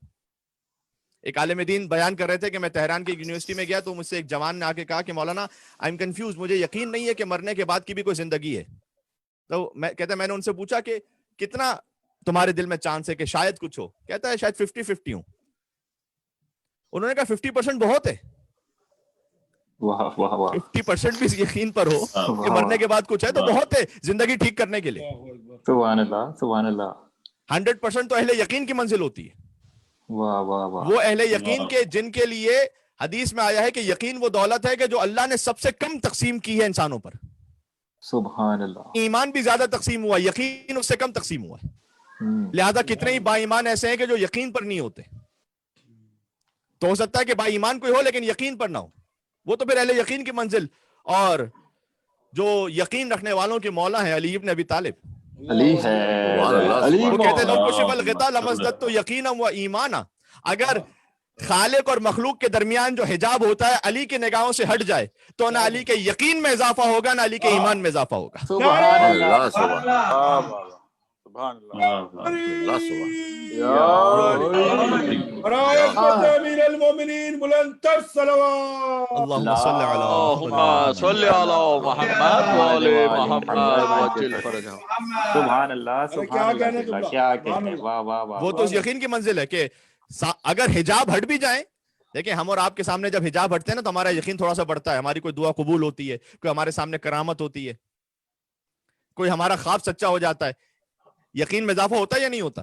ایک عالم دین بیان کر رہے تھے کہ میں تہران کی یونیورسٹی میں گیا تو مجھ سے ایک جوان نے آ کے کہا کہ مولانا آئی ایم کنفیوز, مجھے یقین نہیں ہے کہ مرنے کے بعد کی بھی کوئی زندگی ہے. تو میں نے ان سے پوچھا کہ کتنا تمہارے دل میں چانس ہے کہ شاید کچھ ہو؟ کہتا ہے شاید 50-50 ہوں. انہوں نے کہا 50% بہت ہے. 50% بھی یقین پر ہو کہ مرنے کے بعد کچھ ہے تو بہت ہے زندگی ٹھیک کرنے کے لیے. سبحان اللہ سبحان اللہ. 100% تو اہل یقین کی منزل ہوتی ہے. واہ واہ واہ. وہ اہل یقین کے جن کے لیے حدیث میں آیا ہے کہ یقین وہ دولت ہے کہ جو اللہ نے سب سے کم تقسیم کی ہے انسانوں پر. سبحان اللہ. ایمان بھی زیادہ تقسیم ہوا, یقین اس سے کم تقسیم ہوا ہے. لہذا کتنے ہی با ایمان ایسے ہیں کہ جو یقین پر نہیں ہوتے. تو ہو سکتا ہے کہ با ایمان کوئی ہو لیکن یقین پر نہ ہو, وہ تو پھر اہل یقین کی منزل. اور جو یقین رکھنے والوں کے مولا ہیں علی ابن ابی طالب, علی ہے. وہ کہتے لو کشف الغطاء لمزددت یقینا و ایمانا. اگر خالق اور مخلوق کے درمیان جو حجاب ہوتا ہے علی کی نگاہوں سے ہٹ جائے تو نہ علی کے یقین میں اضافہ ہوگا نہ علی کے ایمان میں اضافہ ہوگا. سبحان اللہ سبحان امیر المومنین بلند تر صلوات. اللہم صلی اللہم علی صلی علی محمد وآل محمد وعجل فرجہ. سبحان اللہ سبحان اللہ. کیا کہنے. واہ واہ واہ. وہ تو اس یقین کی منزل ہے کہ اگر حجاب ہٹ بھی جائیں, دیکھیں ہم اور آپ کے سامنے جب حجاب ہٹتے ہیں نا تو ہمارا یقین تھوڑا سا بڑھتا ہے, ہماری کوئی دعا قبول ہوتی ہے, کوئی ہمارے سامنے کرامت ہوتی ہے, کوئی ہمارا خواب سچا ہو جاتا ہے. یقین میں اضافہ ہوتا ہے یا نہیں ہوتا؟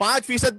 5%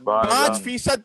5%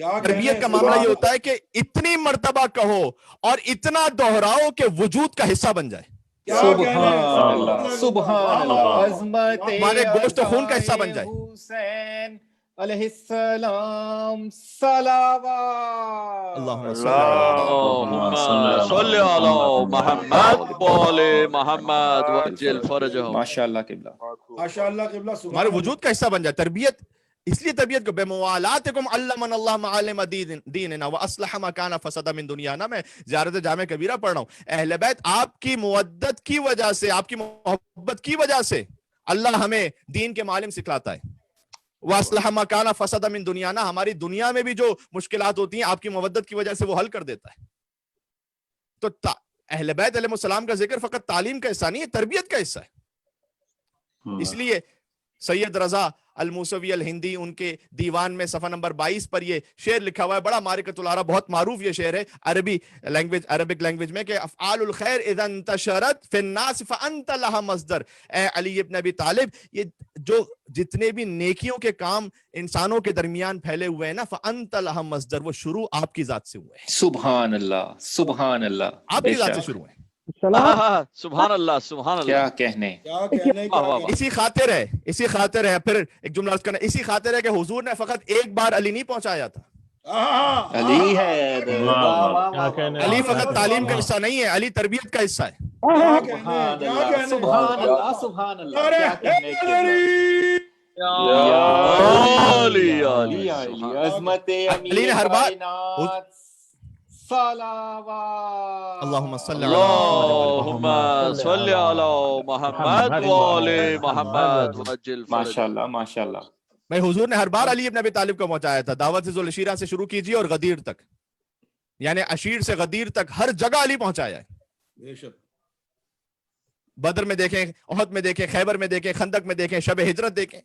تربیت کا معاملہ یہ ہوتا ہے کہ اتنی مرتبہ کہو اور اتنا دوہراؤ کہ وجود کا حصہ بن جائے. سبحان اللہ سبحان اللہ. عظمت ہمارے گوشت و خون کا حصہ بن جائے. حسین علیہ السلام صلوات. اللہم صلی علی محمد وعلی محمد وعجل فرجہم. ماشاءاللہ قبلہ. ماشاءاللہ قبلہ. ہمارے وجود کا حصہ بن جائے. تربیت اس لیے تربیت کو بے موالاتکم علمنا اللہ معالم دیننا واصلح ما کان فسد من دنیانا. میں زیارت جامع کبیرہ پڑھ رہا ہوں. اہل بیت آپ کی مودت کی وجہ سے, آپ کی محبت کی وجہ سے اللہ ہمیں دین کے معالم سکھلاتا ہے. واصلح ما کان فسد من دنیانا, ہماری دنیا میں بھی جو مشکلات ہوتی ہیں آپ کی مودت کی وجہ سے وہ حل کر دیتا ہے. تو اہل بیت علیہ السلام کا ذکر فقط تعلیم کا حصہ نہیں ہے, تربیت کا حصہ ہے. اس لیے سید رضا الموسوی الہندی ان کے دیوان میں صفحہ نمبر 22 پر یہ شعر لکھا ہوا ہے, بڑا معرکۃ العرب, بہت معروف یہ شعر ہے عربک لینگویج میں, کہ افعال الخیر اذا انتشرت فی الناس فانت لها مصدر. اے علی ابن ابی طالب, یہ جو جتنے بھی نیکیوں کے کام انسانوں کے درمیان پھیلے ہوئے ہیں نا, فانت لها مصدر, وہ شروع آپ کی ذات سے ہوئے ہیں. سبحان اللہ سبحان اللہ. آپ کی ذات سے شروع ہیں. سبحان اللہ سبحان اللہ. کیا کہنے. اسی خاطر ہے پھر ایک جملہ کرنا, اسی خاطر ہے کہ حضور نے فقط ایک بار علی نہیں پہنچایا تھا. علی ہے. علی فقط تعلیم کا حصہ نہیں ہے, علی تربیت کا حصہ ہے. سبحان اللہ سبحان اللہ. کیا کہنے. عظمت علی نے ہر بار صلوات. اللہم صلی علی محمد وعلی محمد وعجل فرجہم. ماشاءاللہ ماشاءاللہ. میں حضور نے ہر بار علی ابن ابی طالب کو پہنچایا تھا. دعوت ذو العشیرہ سے شروع کیجیے اور غدیر تک, یعنی عشیر سے غدیر تک ہر جگہ علی پہنچایا ہے. بدر میں دیکھیں, احد میں دیکھیں, خیبر میں دیکھیں, خندق میں دیکھیں, شب ہجرت دیکھیں,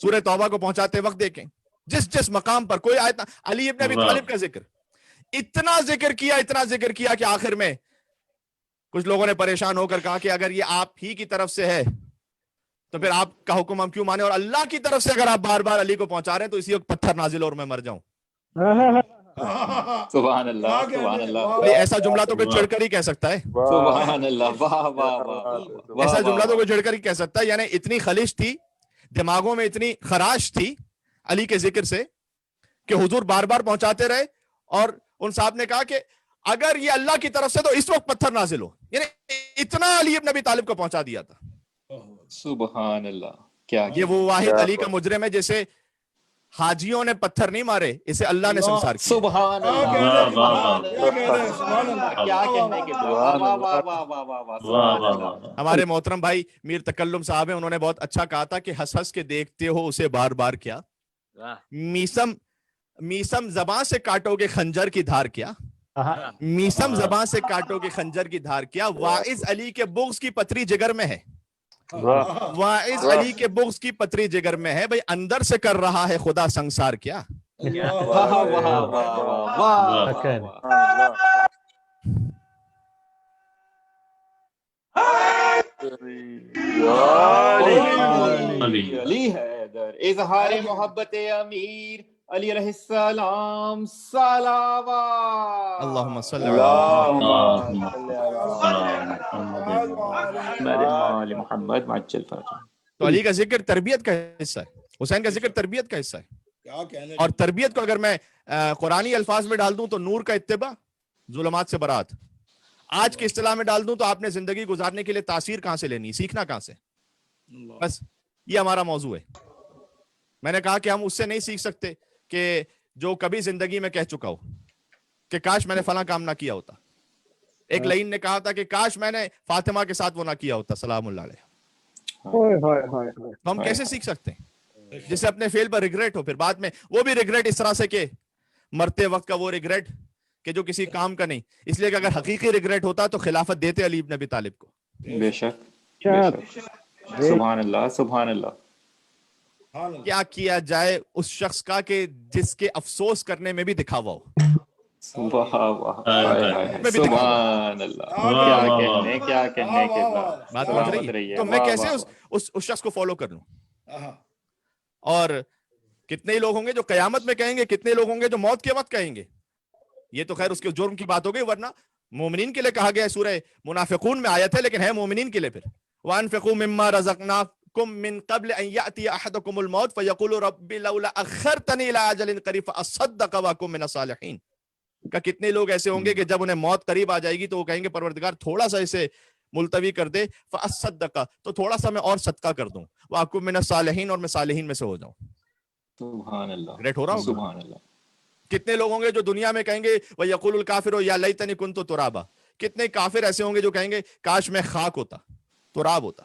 سورہ توبہ کو پہنچاتے وقت دیکھیں, جس مقام پر کوئی آیت نہ. علی ابن ابی طالب کا ذکر اتنا ذکر کیا کہ آخر میں کچھ لوگوں نے پریشان ہو کر کہا کہ اگر یہ آپ ہی کی طرف سے ہے تو پھر آپ کا حکم ہم کیوں مانے, اور اللہ کی طرف سے اگر آپ بار بار علی کو پہنچا رہے ہیں تو اسی وقت پتھر نازل اور میں مر جاؤں. سبحان اللہ سبحان اللہ. ایسا جملہ تو کوئی چڑھ کر ہی کہہ سکتا ہے. سبحان اللہ. واہ واہ واہ. ایسا جملہ تو کوئی چڑھ کر ہی کہہ سکتا ہے. یعنی اتنی خلش تھی دماغوں میں, اتنی خراش تھی علی کے ذکر سے کہ حضور بار بار پہنچاتے رہے, اور ان صاحب نے کہا کہ اگر یہ اللہ کی طرف سے تو اس وقت پتھر نازل ہو. یعنی اتنا علی ابن ابی طالب کو پہنچا دیا تھا. سبحان اللہ. کیا یہ وہ واحد علی کا مجرم ہے جسے حاجیوں نے پتھر نہیں مارے, اسے اللہ نے سنسار کیا. سبحان اللہ. کیا کہنے کے. ہمارے محترم بھائی میر تکلم صاحب ہیں, انہوں نے بہت اچھا کہا تھا کہ ہنس ہنس کے دیکھتے ہو اسے بار بار کیا, میسم زبان سے کاٹو گے خنجر کی دھار کیا, میسم زبان سے کاٹو گے خنجر کی دھار کیا. واعظ علی کے بغض کی پتری جگر میں ہے, واعظ علی کے بغض کی پتری جگر میں ہے. بھئی اندر سے کر رہا ہے خدا سنسار کیا. علی حیدر. اظہار محبت امیر علی علیہ السلام صلوات. اللہم صلی علی محمد وعجل فرجہم. تو علی کا ذکر تربیت کا حصہ ہے, حسین کا ذکر تربیت کا حصہ ہے. اور تربیت کو اگر میں قرآنی الفاظ میں ڈال دوں تو نور کا اتباع, ظلمات سے برات. آج کی اصطلاح میں ڈال دوں تو آپ نے زندگی گزارنے کے لیے تاثیر کہاں سے لینی, سیکھنا کہاں سے. بس یہ ہمارا موضوع ہے. میں نے کہا کہ ہم اس سے نہیں سیکھ سکتے کہ جو کبھی زندگی میں کہہ چکا ہو کہ کاش میں نے فلاں کام نہ کیا ہوتا. ایک لائن نے کہا تھا کہ کاش میں نے فاطمہ کے ساتھ وہ نہ کیا ہوتا سلام اللہ علیہ. ہم کیسے سیکھ سکتے ہیں جسے اپنے فیل پر ریگریٹ ہو, پھر بعد میں وہ بھی ریگریٹ اس طرح سے کہ مرتے وقت کا وہ ریگریٹ کہ جو کسی کام کا نہیں. اس لیے کہ اگر حقیقی ریگریٹ ہوتا تو خلافت دیتے علی ابن ابی طالب کو. بے شک. سبحان اللہ سبحان اللہ. کیا کیا جائے اس شخص کا کہ جس کے افسوس کرنے میں بھی دکھاوا ہو. سبحان اللہ. کیا کہنے کے بات سمجھ رہی ہے. تو میں کیسے اس شخص کو فالو کر لوں, اور کتنے ہی لوگ ہوں گے جو قیامت میں کہیں گے, کتنے لوگ ہوں گے جو موت کے وقت کہیں گے. یہ تو خیر اس کے جرم کی بات ہو گئی, ورنہ مومنین کے لیے کہا گیا ہے, سورہ منافقون میں آیت ہے لیکن ہے مومنین کے لیے. پھر وَأَنفِقُوا مِمَّا رَزَقْنَاكُم مِّن قَبْلِ أَن يَأْتِيَ أَحَدَكُمُ الْمَوْتُ فَيَقُولُ رَبِّ لَوْلَا أَخَّرْتَنِي إِلَىٰ أَجَلٍ قَرِيبٍ فَأَصَّدَّقَ وَأَكُن مِّنَ الصَّالِحِينَ. کہ کتنے لوگ ایسے ہوں گے کہ جب انہیں موت قریب آ جائے گی تو وہ کہیں گے پروردگار تھوڑا سا اسے ملتوی کر دے, فَأَصَّدَّقَ تو تھوڑا سا میں اور صدقہ کر دوں, وَأَكُن مِّنَ الصَّالِحِينَ اور میں صالحین میں سے ہو جاؤں. سبحان اللہ, گریٹ ہو رہا ہوگا. سبحان اللہ. کتنے لوگ ہوں گے جو دنیا میں کہیں گے وَيَقُولُ الْكَافِرُ يَا لَيْتَنِي كُنتُ تُرَابًا. کتنے کافر ایسے ہوں گے جو کہیں گے کاش میں خاک ہوتا, تراب ہوتا,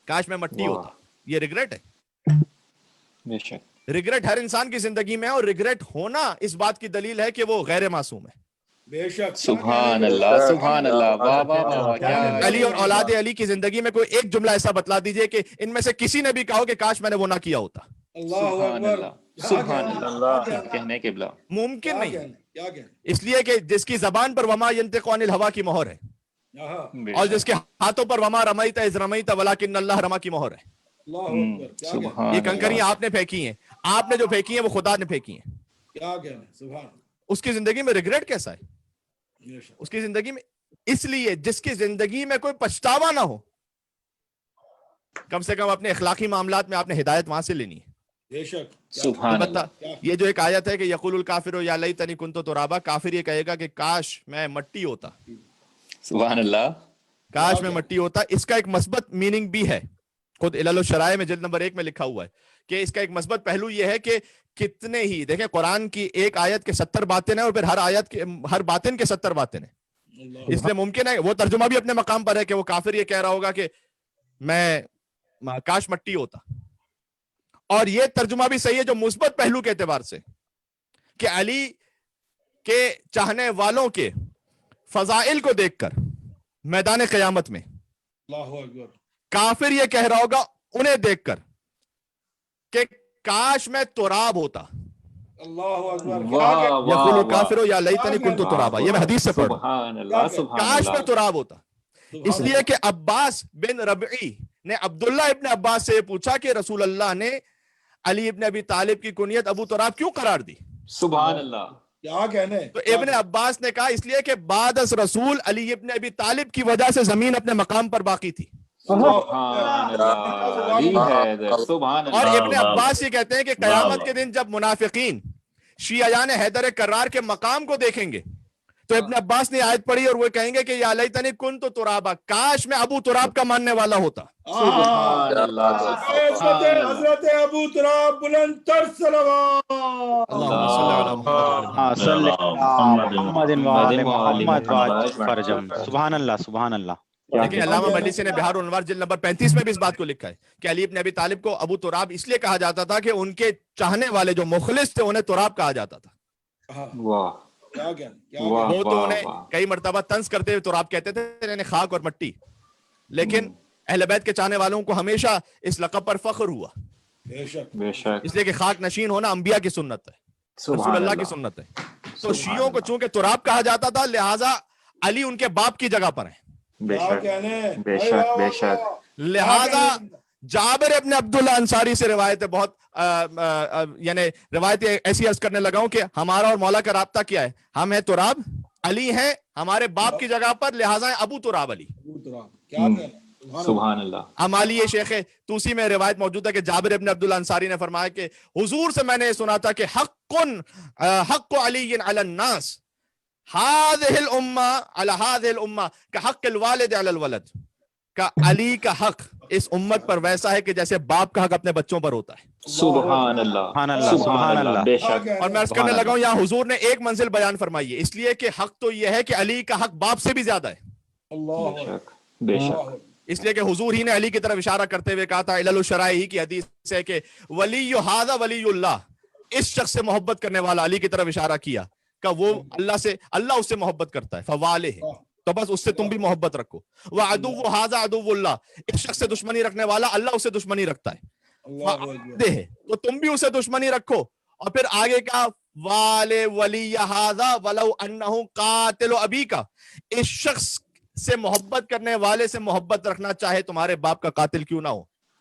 کاش میں مٹی ہوتا. یہ ریگریٹ ہے. بے شک ریگریٹ ہر انسان کی زندگی میں ہے, اور ریگریٹ ہونا اس بات کی دلیل ہے کہ وہ غیر معصوم ہے. بے شک. سبحان اللہ, سبحان اللہ. واہ واہ واہ واہ. کیا علی اور اولاد علی کی زندگی میں کوئی ایک جملہ ایسا بتلا دیجئے کہ ان میں سے کسی نے بھی کہا ہو کہ کاش میں نے وہ نہ کیا ہوتا. اللہ اکبر. سبحان اللہ. کہنے کے بلا ممکن نہیں. کیا کہنے. اس لیے کہ جس کی زبان پر وما ینطق عن الہوا کی مہر ہے, اور جس کے ہاتھوں پر وما رمیت اذ رمیت ولکن اللہ رما کی مہر ہے. اللہ اکبر. سبحان یہ کنکریاں آپ نے پھینکی ہیں, آپ نے جو پھینکی ہیں وہ خدا نے پھینکی ہیں. کیا کہنے. سبحان. اس کی زندگی میں ریگریٹ کیسا ہے؟ بے شک. اس کی زندگی میں, اس لیے جس کی زندگی میں کوئی پچھتاوا نہ ہو, کم سے کم اپنے اخلاقی معاملات میں آپ نے ہدایت وہاں سے لینی ہے. بے شک. سبحان اللہ. البتہ یہ جو ایک آیت ہے کہ یقول الکافر یا لیتنی کنت ترابا, کافر یہ کہے گا کہ کاش میں مٹی ہوتا, سبحان اللہ. کاش میں مٹی ہوتا. اس کا ایک مثبت میننگ بھی ہے, خود علل الشرائع میں جلد نمبر 1 میں لکھا ہوا ہے کہ اس کا ایک مثبت پہلو یہ ہے کہ کتنے ہی دیکھیں قرآن کی ایک آیت کے 70 باتیں ہیں, اور پھر ہر آیت کے ہر باطن کے 70 باتیں ہیں. اس لیے ممکن ہے وہ ترجمہ بھی اپنے مقام پر ہے کہ وہ کافر یہ کہہ رہا ہوگا کہ میں کاش مٹی ہوتا. اور یہ ترجمہ بھی صحیح ہے جو مثبت پہلو کے اعتبار سے, کہ علی کے چاہنے والوں کے فضائل کو دیکھ کر میدان قیامت میں اللہ اکبر. کافر یہ کہہ رہا ہوگا انہیں دیکھ کر کہ کاش میں تراب ہوتا. اللہ اکبر. یقول الکافر یا لیتنی کنت ترابا, یہ میں حدیث سے پڑھ رہا ہوں. سبحان اللہ. سبحان کاش میں اللہ. تراب ہوتا. اس لیے کہ عباس بن ربعی نے عبداللہ ابن عباس سے پوچھا کہ رسول اللہ نے علی ابن ابی طالب کی کنیت ابو تراب کیوں قرار دی؟ سبحان اللہ. کیا کہنے. تو ابن عباس نے کہا اس لیے کہ بعد از رسول علی ابن ابی طالب کی وجہ سے زمین اپنے مقام پر باقی تھی. سبحان اللہ. سبحان اور اللہ. ابن عباس یہ کہتے ہیں کہ قیامت کے دن جب منافقین شیعیان حیدر کرار کے مقام کو دیکھیں گے تو ابن عباس نے آیت پڑھی اور وہ کہیں گے کہ یا لیتنی کنت ترابا, کاش میں ابو تراب کا ماننے والا ہوتا. سبحان اللہ. حضرت ابو تراب بلند تر صلوات. اللہم صلی علی محمد. سبحان اللہ, سبحان اللہ. لیکن علامہ مجلسی نے بہار الانوار جلد نمبر 35 میں بھی اس بات کو لکھا ہے کہ علی ابن ابی طالب کو ابو تراب اس لیے کہا جاتا تھا کہ ان کے چاہنے والے جو مخلص تھے انہیں تراب کہا جاتا تھا. واہ. کیا کہنے. وہ تو انہیں کئی مرتبہ طنز کرتے ہوئے تراب کہتے تھے, یعنی خاک اور مٹی. لیکن اہل بیت کے چاہنے والوں کو ہمیشہ اس لقب پر فخر ہوا, بے شک. بے شک. اس لیے کہ خاک نشین ہونا انبیاء کی سنت ہے, رسول اللہ کی سنت ہے. تو شیعوں کو چونکہ تراب کہا جاتا تھا لہٰذا علی ان کے باپ کی جگہ پر ہیں. بے شک. بے شک. بے شک. لہذا جابر ابن عبداللہ انصاری سے روایت ہے بہت, یعنی روایت ایسی عرض کرنے لگا ہوں کہ ہمارا اور مولا کا رابطہ کیا ہے, ہم ہیں تراب, علی ہیں ہمارے باپ کی جگہ پر, لہٰذا ابو تراب علی. کیا کہنے. سبحان اللہ. امالی شیخ توسی میں روایت موجود ہے کہ جابر ابن عبداللہ انصاری نے فرمایا کہ حضور سے میں نے سنا تھا کہ حق علی علی الناس هذه الامه على هذه الامه كحق الوالد على الولد, کا علی کا حق اس امت پر ویسا ہے کہ جیسے باپ کا حق اپنے بچوں پر ہوتا ہے. سبحان اللہ. سبحان اللہ, سبحان اللہ. بے شک. اور میں عرض کرنے لگا ہوں یہاں حضور نے ایک منزل بیان فرمائی ہے, اس لیے کہ حق تو یہ ہے کہ علی کا حق باپ سے بھی زیادہ ہے. اللہ بے شک. بے شک. اس لیے کہ حضور ہی نے علی کی طرف اشارہ کرتے ہوئے کہا تھا, علل الشرائع ہی کی حدیث ہے کہ ولی ھذا ولی اللہ, اس شخص سے محبت کرنے والا, علی کی طرف اشارہ کیا کہ وہ اللہ اس سے محبت کرتا ہے, فوالہ, تو بس اس سے تم بھی محبت رکھو. وعدو ھذا عدو اللہ, اس شخص سے دشمنی رکھنے والا اللہ اس سے دشمنی رکھتا ہے, تو تم بھی اسے دشمنی رکھو. اور پھر آگے کا والے ولی ھذا ولو انہ قاتل ابیک, اس شخص سے محبت کرنے والے سے محبت رکھنا چاہے تمہارے باپ کا قاتل کیوں نہ ہو.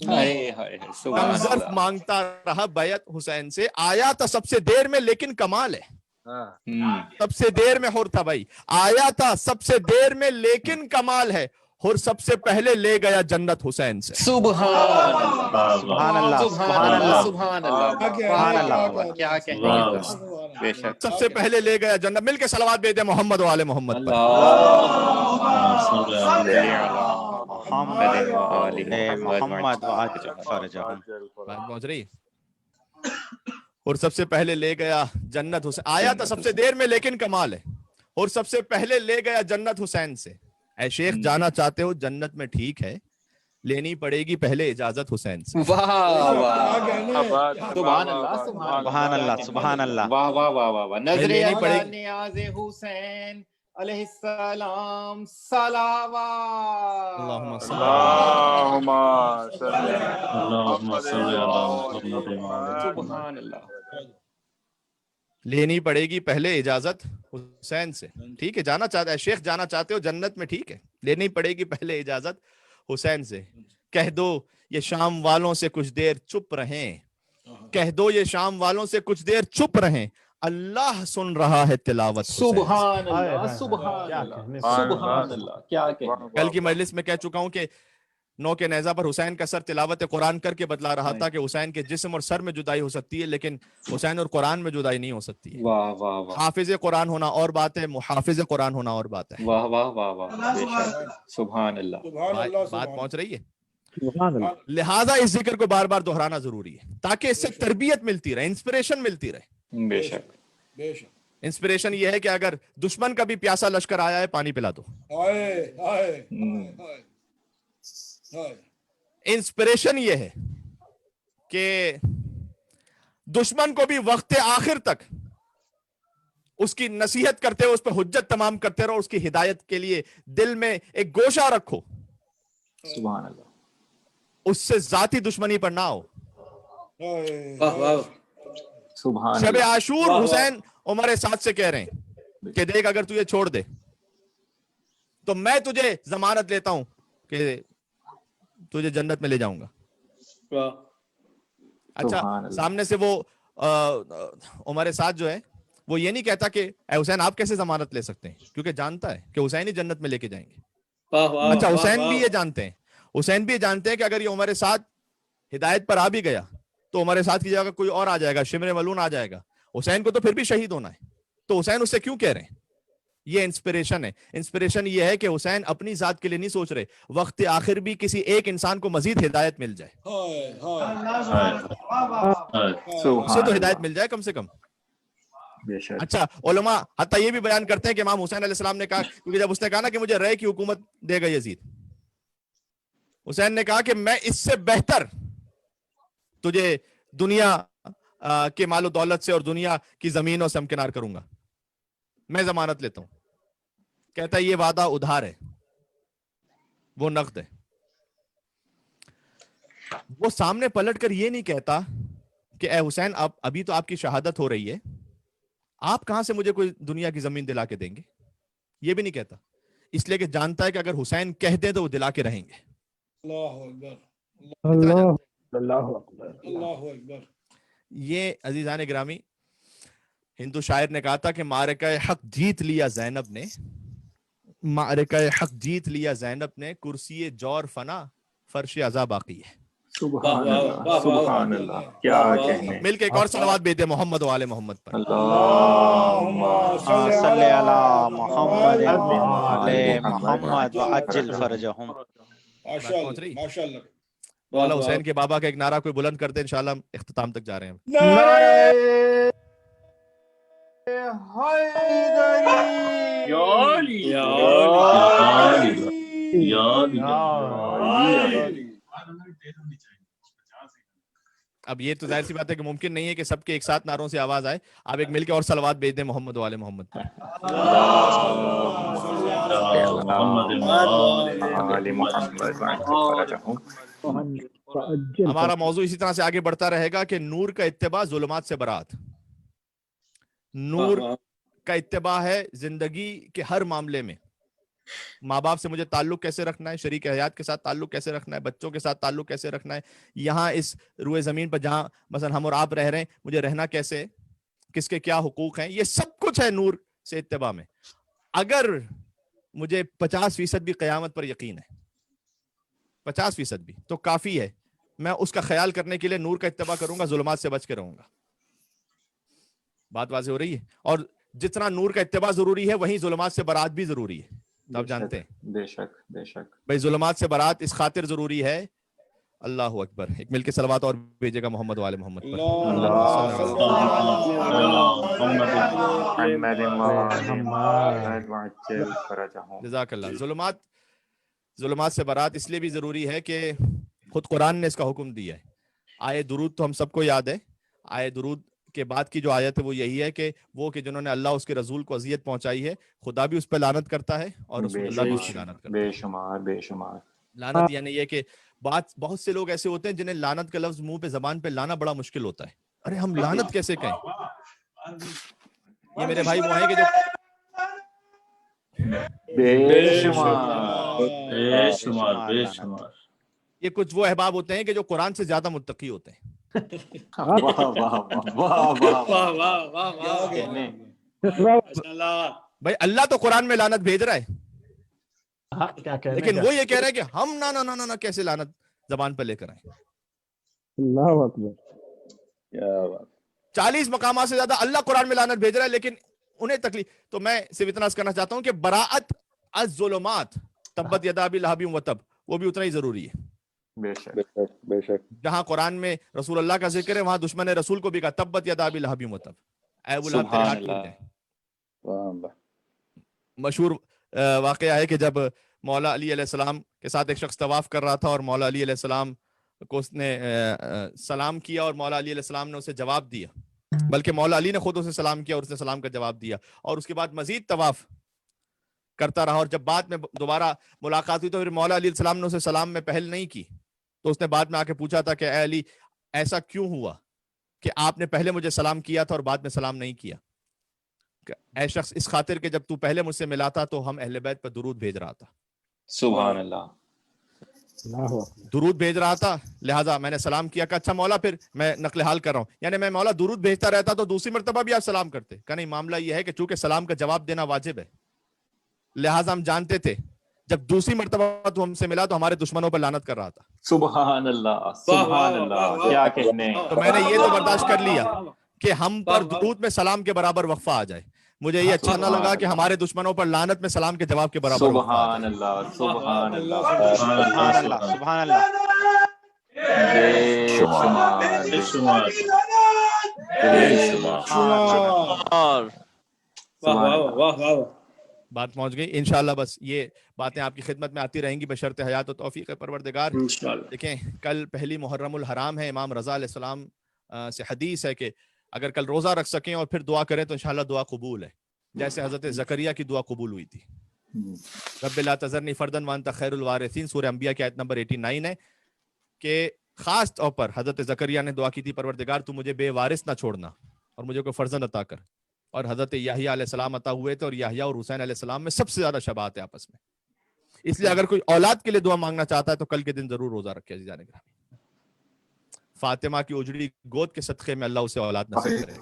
ہائے ہائے سبحان کمزرف اللہ. مانگتا رہا بیعت حسین سے، آیا تھا سب سے دیر میں لیکن کمال ہے. سب سے دیر میں حر تھا بھائی، آیا تھا سب سے دیر میں لیکن کمال ہے، حر سب سے پہلے لے گیا جنت حسین سے. سبحان اللہ سبحان اللہ سبحان اللہ سبحان سبحان سبحان اللہ. اللہ. کیا کہنے کے بعد. بے شک. سب سے پہلے لے گیا جنت. مل کے صلوات بھیجیں محمد و آل محمد پر. محمد محمد وعجل فرجہم. بات پہنچ رہی اور سب سے پہلے لے گیا جنت حسین. آیا تھا سب سے دیر میں لیکن کمال ہے، اور سب سے پہلے لے گیا جنت حسین سے. اے شیخ جانا چاہتے ہو جنت میں ٹھیک ہے، لینی پڑے گی پہلے اجازت حسین سے. واہ واہ سبحان اللہ سبحان اللہ سبحان اللہ. واہ واہ واہ واہ واہ. نظر لینی پڑے ادا نیاز حسین علیہ السلام صلوات. اللہم صلی سبحان اللہ. لینی پڑے گی پہلے اجازت حسین سے. ٹھیک ہے جانا چاہتا ہے شیخ، جانا چاہتے ہو جنت میں ٹھیک ہے، لینی پڑے گی پہلے اجازت حسین سے. کہہ دو یہ شام والوں سے کچھ دیر چپ رہیں، کہہ دو یہ شام والوں سے کچھ دیر چپ رہیں، اللہ سن رہا ہے تلاوت حسین سے. سبحان اللہ سبحان اللہ سبحان اللہ. کیا کہنے. کل کی مجلس میں کہہ چکا ہوں کہ نو کے نیزہ پر حسین کا سر تلاوت قرآن کر کے بتلا رہا تھا کہ حسین کے جسم اور سر میں جدائی ہو سکتی ہے لیکن حسین اور قرآن میں جدائی نہیں ہو سکتی ہے. واہ واہ واہ حافظ قرآن ہونا اور بات ہے، محافظ قرآن ہونا اور بات ہے. واہ واہ واہ واہ. بے شک. سبحان اللہ. بات پہنچ رہی ہے. لہٰذا اس ذکر کو بار بار دہرانا ضروری ہے تاکہ اس سے تربیت ملتی رہے، انسپریشن ملتی رہے. بے شک. انسپریشن یہ ہے کہ اگر دشمن کا بھی پیاسا لشکر آیا ہے پانی پلا دو. انسپریشن یہ ہے کہ دشمن کو بھی وقت آخر تک اس کی نصیحت کرتے ہو، اس پہ حجت تمام کرتے رہو، اس کی ہدایت کے لیے دل میں ایک گوشہ رکھو. سبحان اللہ. اس سے ذاتی دشمنی پر نہ ہو. سبحان شب اللہ. عاشور حسین عمر سعد سے کہہ رہے ہیں کہ دیکھ اگر تجھے چھوڑ دے تو میں تجھے ضمانت لیتا ہوں کہ تجھے جنت میں لے جاؤں گا. اچھا سامنے سے وہ عمر سعد جو ہے وہ یہ نہیں کہتا کہ اے حسین آپ کیسے ضمانت لے سکتے ہیں، کیونکہ جانتا ہے کہ حسین ہی جنت میں لے کے جائیں گے. اچھا حسین بھی یہ جانتے ہیں، حسین بھی جانتے ہیں کہ اگر یہ عمر سعد ہدایت پر آ بھی گیا تو عمر سعد کی جگہ کوئی اور آ جائے گا، شمر ملون آ جائے گا، حسین کو تو پھر بھی شہید ہونا ہے. تو حسین اس سے کیوں کہہ رہے ہیں؟ یہ انسپریشن ہے. انسپریشن یہ ہے کہ حسین اپنی ذات کے لیے نہیں سوچ رہے، وقت آخر بھی کسی ایک انسان کو مزید ہدایت مل جائے، اسے تو ہدایت مل جائے کم سے کم. اچھا علماء حتیٰ یہ بھی بیان کرتے ہیں کہ امام حسین علیہ السلام نے کہا، کیونکہ جب اس نے کہا نا کہ مجھے رے کی حکومت دے گا یزید، حسین نے کہا کہ میں اس سے بہتر تجھے دنیا کے مال و دولت سے اور دنیا کی زمینوں سے ہمکنار کروں گا، میں ضمانت لیتا ہوں. کہتا ہے یہ وعدہ ادھار ہے، وہ نقد ہے. وہ سامنے پلٹ کر یہ نہیں کہتا کہ اے حسین ابھی تو آپ کی شہادت ہو رہی ہے، آپ کہاں سے مجھے کوئی دنیا کی زمین دلا کے دیں گے، یہ بھی نہیں کہتا. اس لیے کہ جانتا ہے کہ اگر حسین کہہ دیں تو وہ دلا کے رہیں گے. اللہ اکبر. یہ عزیزان گرامی ہندو شاعر نے کہا تھا کہ معرکہ حق جیت لیا زینب نے، معرکہ حق جیت لیا زینب نے، کرسی جور فنا فرش عزا باقی ہے. سبحان اللہ سبحان اللہ. کیا کہنے. مل کے ایک اور صلوات بھیجتے محمد و آل محمد پر. اللہم صلی علی محمد وعلی محمد وعجل فرجہم. ماشاءاللہ. مولا حسین کے بابا کا ایک نعرہ کوئی بلند کرتے، انشاءاللہ ہم اختتام تک جا رہے ہیں. اب یہ تو ظاہر سی بات ہے کہ ممکن نہیں ہے کہ سب کے ایک ساتھ نعروں سے آواز آئے. آپ ایک مل کے اور صلوات بھیج دیں محمد و آل محمد پر. ہمارا موضوع اسی طرح سے آگے بڑھتا رہے گا کہ نور کا اتباع ظلمات سے برات. نور کا اتباع ہے زندگی کے ہر معاملے میں. ماں باپ سے مجھے تعلق کیسے رکھنا ہے, شریک حیات کے ساتھ تعلق کیسے رکھنا ہے, بچوں کے ساتھ تعلق کیسے رکھنا ہے, یہاں اس روئے زمین پر جہاں مثلا ہم اور آپ رہ رہے ہیں مجھے رہنا کیسے, کس کے کیا حقوق ہیں, یہ سب کچھ ہے نور سے اتباع میں. اگر مجھے 50% بھی قیامت پر یقین ہے, 50% بھی, تو کافی ہے. میں اس کا خیال کرنے کے لیے نور کا اتباع کروں گا, ظلمات سے بچ کے رہوں گا. بات واضح ہو رہی ہے؟ اور جتنا نور کا اتباع ضروری ہے وہیں ظلمات سے برات بھی ضروری ہے. تو آپ جانتے ہیں بے شک بے شک بھائی ظلمات سے برات اس خاطر ضروری ہے. اللہ اکبر. ایک مل کے صلوات اور بھیجے گا محمد والے محمد پر. جزاک اللہ. ظلمات سے برات اس لیے بھی ضروری ہے کہ خود قرآن نے اس کا حکم دیا ہے. آئے درود تو ہم سب کو یاد ہے. آئے درود کے بعد کی جو آیت ہے وہ یہی ہے کہ وہ کہ جنہوں نے اللہ اس کے رسول کو اذیت پہنچائی ہے خدا بھی اس پہ لعنت کرتا ہے اور رسول اللہ بھی اس کی لعنت کرتا ہے. بے شمار بے شمار. لعنت یعنی یہ کہ بہت سے لوگ ایسے ہوتے ہیں جنہیں لعنت کا لفظ منہ پہ زبان پہ لانا بڑا مشکل ہوتا ہے. ارے ہم لعنت کیسے کہیں؟ یہ میرے بھائی وہ ہیں کہ جو بے شمار یہ کچھ وہ احباب ہوتے ہیں کہ جو قرآن سے زیادہ متقی ہوتے ہیں. بھائی اللہ تو قرآن میں لعنت بھیج رہا ہے لیکن وہ یہ کہہ رہا ہے کہ ہم نہ کیسے لعنت زبان پہ لے کر آئیں. اللہ اکبر. 40 مقامات سے زیادہ اللہ قرآن میں لعنت بھیج رہا ہے لیکن انہیں تکلیف. تو میں صرف اتنا کرنا چاہتا ہوں کہ براءت الظلمات تبت یدا ابی لہب وتب وہ بھی اتنا ہی ضروری ہے. بے شک. جہاں قرآن میں رسول اللہ کا ذکر ہے وہاں دشمن رسول کو بھی کہا تبت یدا ابی لہب وتب. اے ابو لہب تیرے ہاتھ ٹوٹ جائیں. مشہور واقعہ ہے کہ جب مولا علی علیہ السلام کے ساتھ ایک شخص طواف کر رہا تھا اور مولا علی علیہ السلام کو اس نے سلام کیا اور مولا علی علیہ السلام نے اسے جواب دیا, بلکہ مولا علی نے خود اسے سلام کیا اور اس نے سلام کا جواب دیا, اور اس کے بعد مزید طواف کرتا رہا. اور جب بعد میں دوبارہ ملاقات ہوئی تو پھر مولا علی علیہ السلام نے اسے سلام میں پہل نہیں کی, تو اس نے بعد میں آ کے پوچھا تھا کہ اے علی ایسا کیوں ہوا کہ آپ نے پہلے مجھے سلام کیا تھا اور بعد میں سلام نہیں کیا؟ اے شخص اس خاطر کہ جب تو پہلے مجھ سے ملا تھا تو ہم اہل بیت پر درود بھیج رہا تھا. سبحان اللہ. درود بھیج رہا تھا لہٰذا میں نے سلام کیا. کہ اچھا مولا پھر میں نقل حال کر رہا ہوں, یعنی میں مولا درود بھیجتا رہتا تو دوسری مرتبہ بھی آپ سلام کرتے. کہ نہیں, معاملہ یہ ہے کہ چونکہ سلام کا جواب دینا واجب ہے لہٰذا ہم جانتے تھے جب دوسری مرتبہ تو ہم سے ملا تو ہمارے دشمنوں پر لعنت کر رہا تھا. سبحان اللہ سبحان اللہ. کیا کہنے. تو میں نے یہ تو برداشت کر لیا کہ ہم پر درود میں سلام کے برابر وقفہ آ جائے. مجھے یہ اچھا نہ لگا کہ ہمارے دشمنوں پر لعنت میں سلام کے جواب کے برابر. سبحان اللہ سبحان اللہ سبحان اللہ سبحان اللہ. بات پہنچ گئی انشاءاللہ. بس یہ باتیں آپ کی خدمت میں آتی رہیں گی بشرط حیات و توفیق پروردگار. دیکھیں کل پہلی محرم الحرام ہے. امام رضا علیہ السلام سے حدیث ہے کہ اگر کل روزہ رکھ سکیں اور پھر دعا کریں تو انشاءاللہ دعا قبول ہے, جیسے حضرت زکریا کی دعا قبول ہوئی تھی. رب لا تذرنی فردا وانت خیر الوارثین, سورہ انبیاء کی آیت نمبر 89 ہے کہ خاص طور پر حضرت زکریا نے دعا کی تھی پروردگار تو مجھے بے وارث نہ چھوڑنا اور مجھے کوئی فرزند عطا کر. اور حضرت یحییٰ علیہ السلام عطا ہوئے تھے اور یحییٰ اور حسین علیہ السلام میں سب سے زیادہ شباہت ہے آپس میں. اس لیے اگر کوئی اولاد کے لیے دعا مانگنا چاہتا ہے تو کل کے دن ضرور روزہ رکھے. عزیزان گرامی, فاطمہ کی اجڑی گود کے صدقے میں اللہ اسے اولاد نصیب کرے.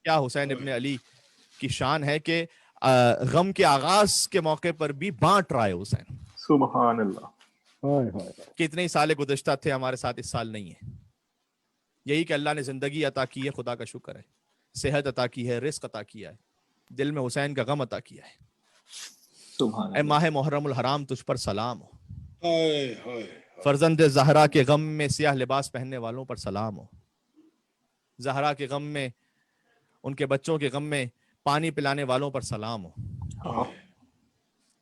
کیا حسین ابن علی کی شان ہے کہ غم کے آغاز کے موقع پر بھی بانٹ رہا ہے حسین. سبحان اللہ. کتنے سال گزشتہ تھے ہمارے ساتھ, اس سال نہیں ہے. یہی کہ اللہ نے زندگی عطا کی ہے, خدا کا شکر ہے. صحت عطا کی ہے, رزق عطا کیا ہے, دل میں حسین کا غم عطا کیا ہے. اے ماہ محرم الحرام تجھ پر سلام ہو. فرزند زہرا کے غم میں سیاہ لباس پہننے والوں پر سلام ہو. زہرا کے غم میں, ان کے بچوں کے غم میں پانی پلانے والوں پر سلام ہو.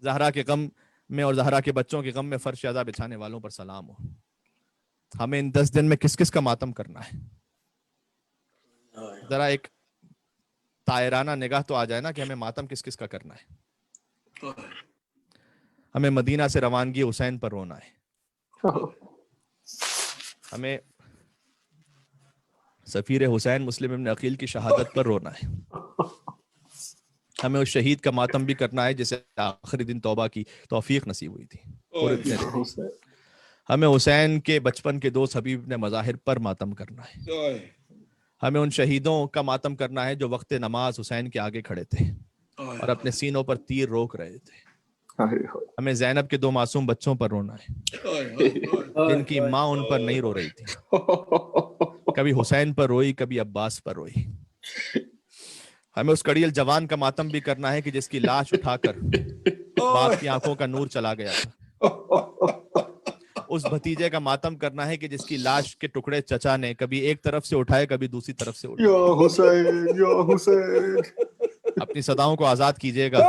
زہرا کے غم میں اور زہرا کے بچوں کے غم میں فرش ازا بچھانے والوں پر سلام ہو. ہمیں ان 10 دن میں کس کس کا ماتم کرنا ہے؟ ذرا ایک طائرانہ نگاہ تو آ جائے نا کہ ہمیں ماتم کس کس کا کرنا ہے. ہمیں مدینہ سے روانگی حسین پر رونا ہے. ہمیں سفیر حسین مسلم ابن عقیل کی شہادت پر رونا ہے. ہمیں اس شہید کا ماتم بھی کرنا ہے جسے آخری دن توبہ کی توفیق نصیب ہوئی تھی. ہمیں حسین کے بچپن کے دوست حبیب نے مظاہر پر ماتم کرنا ہے. ہمیں ان شہیدوں کا ماتم کرنا ہے جو وقت نماز حسین کے آگے کھڑے تھے اور اپنے سینوں پر تیر روک رہے تھے. ہمیں زینب کے 2 معصوم بچوں پر رونا ہے جن کی ماں ان پر نہیں رو رہی تھی. کبھی حسین پر روئی، کبھی عباس پر روئی. ہمیں اس کڑیل جوان کا ماتم بھی کرنا ہے کہ جس کی لاش اٹھا کر باپ کی آنکھوں کا نور چلا گیا تھا. اس بھتیجے کا ماتم کرنا ہے کہ جس کی لاش کے ٹکڑے چچا نے کبھی ایک طرف سے اٹھائے، کبھی دوسری طرف سے اٹھائے. یا حسین یا حسین. اپنی صداؤں کو آزاد کیجیے گا.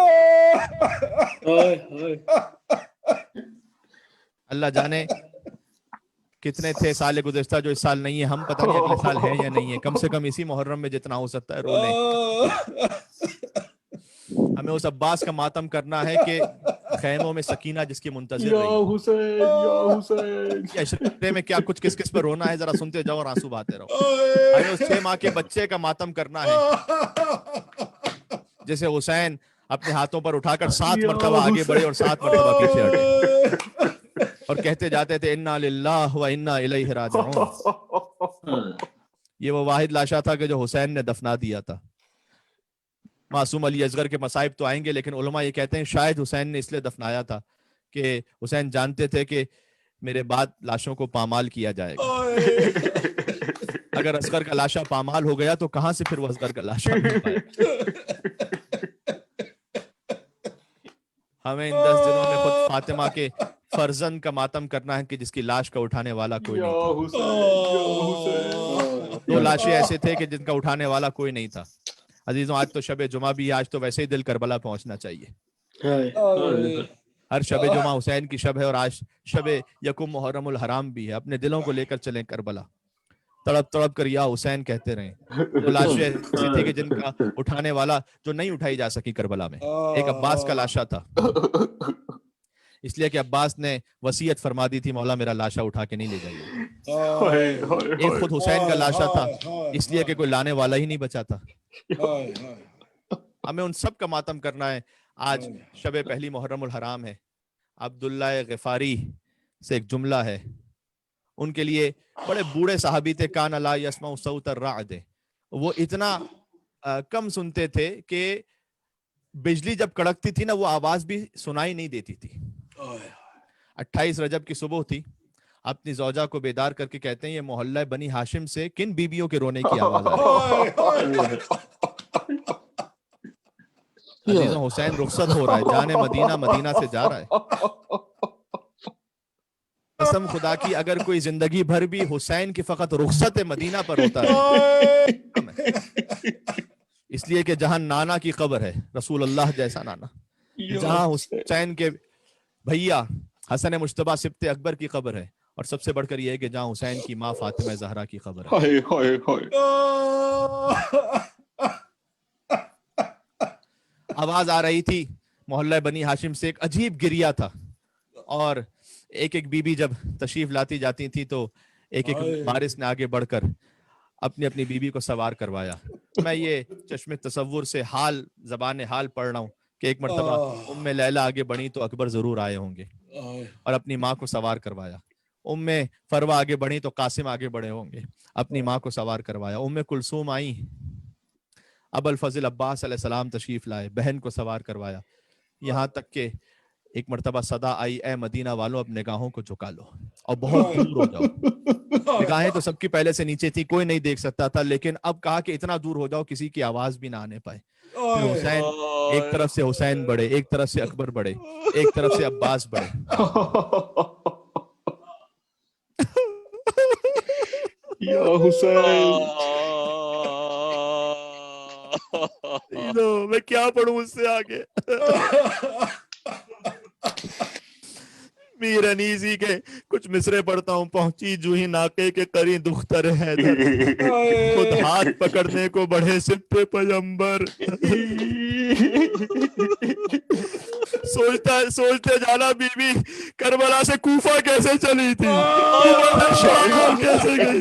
اللہ جانے کتنے تھے سال گزشتہ جو اس سال نہیں ہے. ہم پتہ نہیں اگلے سال ہے یا نہیں ہے. کم سے کم اسی محرم میں جتنا ہو سکتا ہے رو لیں. ہمیں اس عباس کا ماتم کرنا ہے کہ خیموں میں سکینہ جس کی منتظر رہی. یا حسین یا حسین. عشرے میں کیا کچھ کس کس پر رونا ہے ذرا سنتے جاؤ اور آنسو بہاتے رہو. ہمیں اس 6 ماہ کے بچے کا ماتم کرنا ہے جسے حسین اپنے ہاتھوں پر اٹھا کر 7 مرتبہ آگے بڑھے اور 7 مرتبہ پیچھے ہٹے اور کہتے جاتے تھے انا للہ و انا الیہ راجعون. یہ وہ واحد لاشا تھا کہ جو حسین نے دفنا دیا تھا. معصوم علی اصغر کے مصائب تو آئیں گے، لیکن علماء یہ کہتے ہیں شاید حسین نے اس لیے دفنایا تھا کہ حسین جانتے تھے کہ میرے بعد لاشوں کو پامال کیا جائے گا. اگر اصغر کا لاشا پامال ہو گیا تو کہاں سے پھر وہ اصغر کا لاشا مل پائے. ہمیں ان 10 دنوں میں خود فاطمہ کے فرزند کا ماتم کرنا ہے کہ جس کی لاش کا اٹھانے والا کوئی نہیں تھا. 2 لاشیں ایسے تھے کہ جن کا اٹھانے والا کوئی نہیں تھا. عزیزوں آج تو شب جمعہ بھی، آج تو ویسے ہی دل کربلا پہنچنا چاہیے. ہر شب جمعہ حسین کی شب ہے اور آج شب یکم محرم الحرام بھی ہے. اپنے دلوں کو لے کر چلیں کربلا، تڑپ تڑپ کر یا حسین کہتے رہیں. 2 لاشیں ایسی تھی کہ جن کا اٹھانے والا جو نہیں اٹھائی جا سکی کربلا میں. ایک عباس کا لاشا تھا، اس لیے کہ عباس نے وصیت فرما دی تھی مولا میرا لاشا اٹھا کے نہیں لے جائیے. ایک خود حسین کا لاشا تھا، اس لیے کہ کوئی لانے والا ہی نہیں بچا تھا. ہمیں ان سب کا ماتم کرنا ہے. آج شب پہلی محرم الحرام ہے. عبداللہ غفاری سے ایک جملہ ہے. ان کے لیے بڑے بوڑھے صحابی تھے. کان لا یسمع صوت الرعد. وہ اتنا کم سنتے تھے کہ بجلی جب کڑکتی تھی نا وہ آواز بھی سنائی نہیں دیتی تھی. 28 رجب کی صبح تھی. اپنی زوجہ کو بیدار کر کے کہتے ہیں یہ محلہ بنی ہاشم سے کن بیبیوں کے رونے کی آواز آ رہی ہے. عزیزوں حسین رخصت ہو رہا ہے، جانے مدینہ، مدینہ سے جا رہا ہے. قسم خدا کی اگر کوئی زندگی بھر بھی حسین کی فقط رخصت مدینہ پر ہوتا ہے، اس لیے کہ جہاں نانا کی قبر ہے، رسول اللہ جیسا نانا، جہاں حسین کے بھیا حسن مجتبیٰ سبط اکبر کی قبر ہے، اور سب سے بڑھ کر یہ ہے کہ جہاں حسین کی ماں فاطمہ زہرا کی قبر ہے. آواز آ رہی تھی محلہ بنی ہاشم سے، ایک عجیب گریہ تھا، اور ایک ایک بی بی جب تشریف لاتی جاتی تھی تو ایک ایک وارث نے آگے بڑھ کر اپنی اپنی بیوی کو سوار کروایا. میں یہ چشم تصور سے حال زبان حال پڑھ رہا ہوں کہ ایک مرتبہ ام لیلہ آگے بڑھی تو اکبر ضرور آئے ہوں گے اور اپنی ماں کو سوار کروایا. ام فروہ آگے بڑھی تو قاسم آگے بڑھے ہوں گے، اپنی ماں کو سوار کروایا. ام کلثوم آئی، ابو الفضل عباس علیہ السلام تشریف لائے، بہن کو سوار کروایا. یہاں تک کہ ایک مرتبہ صدا آئی اے مدینہ والوں اب نگاہوں کو جھکا لو اور بہت دور ہو جاؤ. نگاہیں تو سب کی پہلے سے نیچے تھی، کوئی نہیں دیکھ سکتا تھا، لیکن اب کہا کہ اتنا دور ہو جاؤ کسی کی آواز بھی نہ آنے پائے. پھر حسین ایک طرف سے حسین بڑھے، ایک طرف سے اکبر بڑھے، ایک طرف سے عباس بڑھے. یا حسین میں کیا پڑھوں اس سے آگے. میر انیسی کے کچھ مصرے پڑھتا ہوں. پہنچی جو ہی ناقے کے قری دختر حیدر، خود ہاتھ پکڑنے کو بڑھے سبط پیغمبر. سوچتے جانا بی بی کربلا سے کوفہ کیسے چلی تھی، شام کیسے گئی.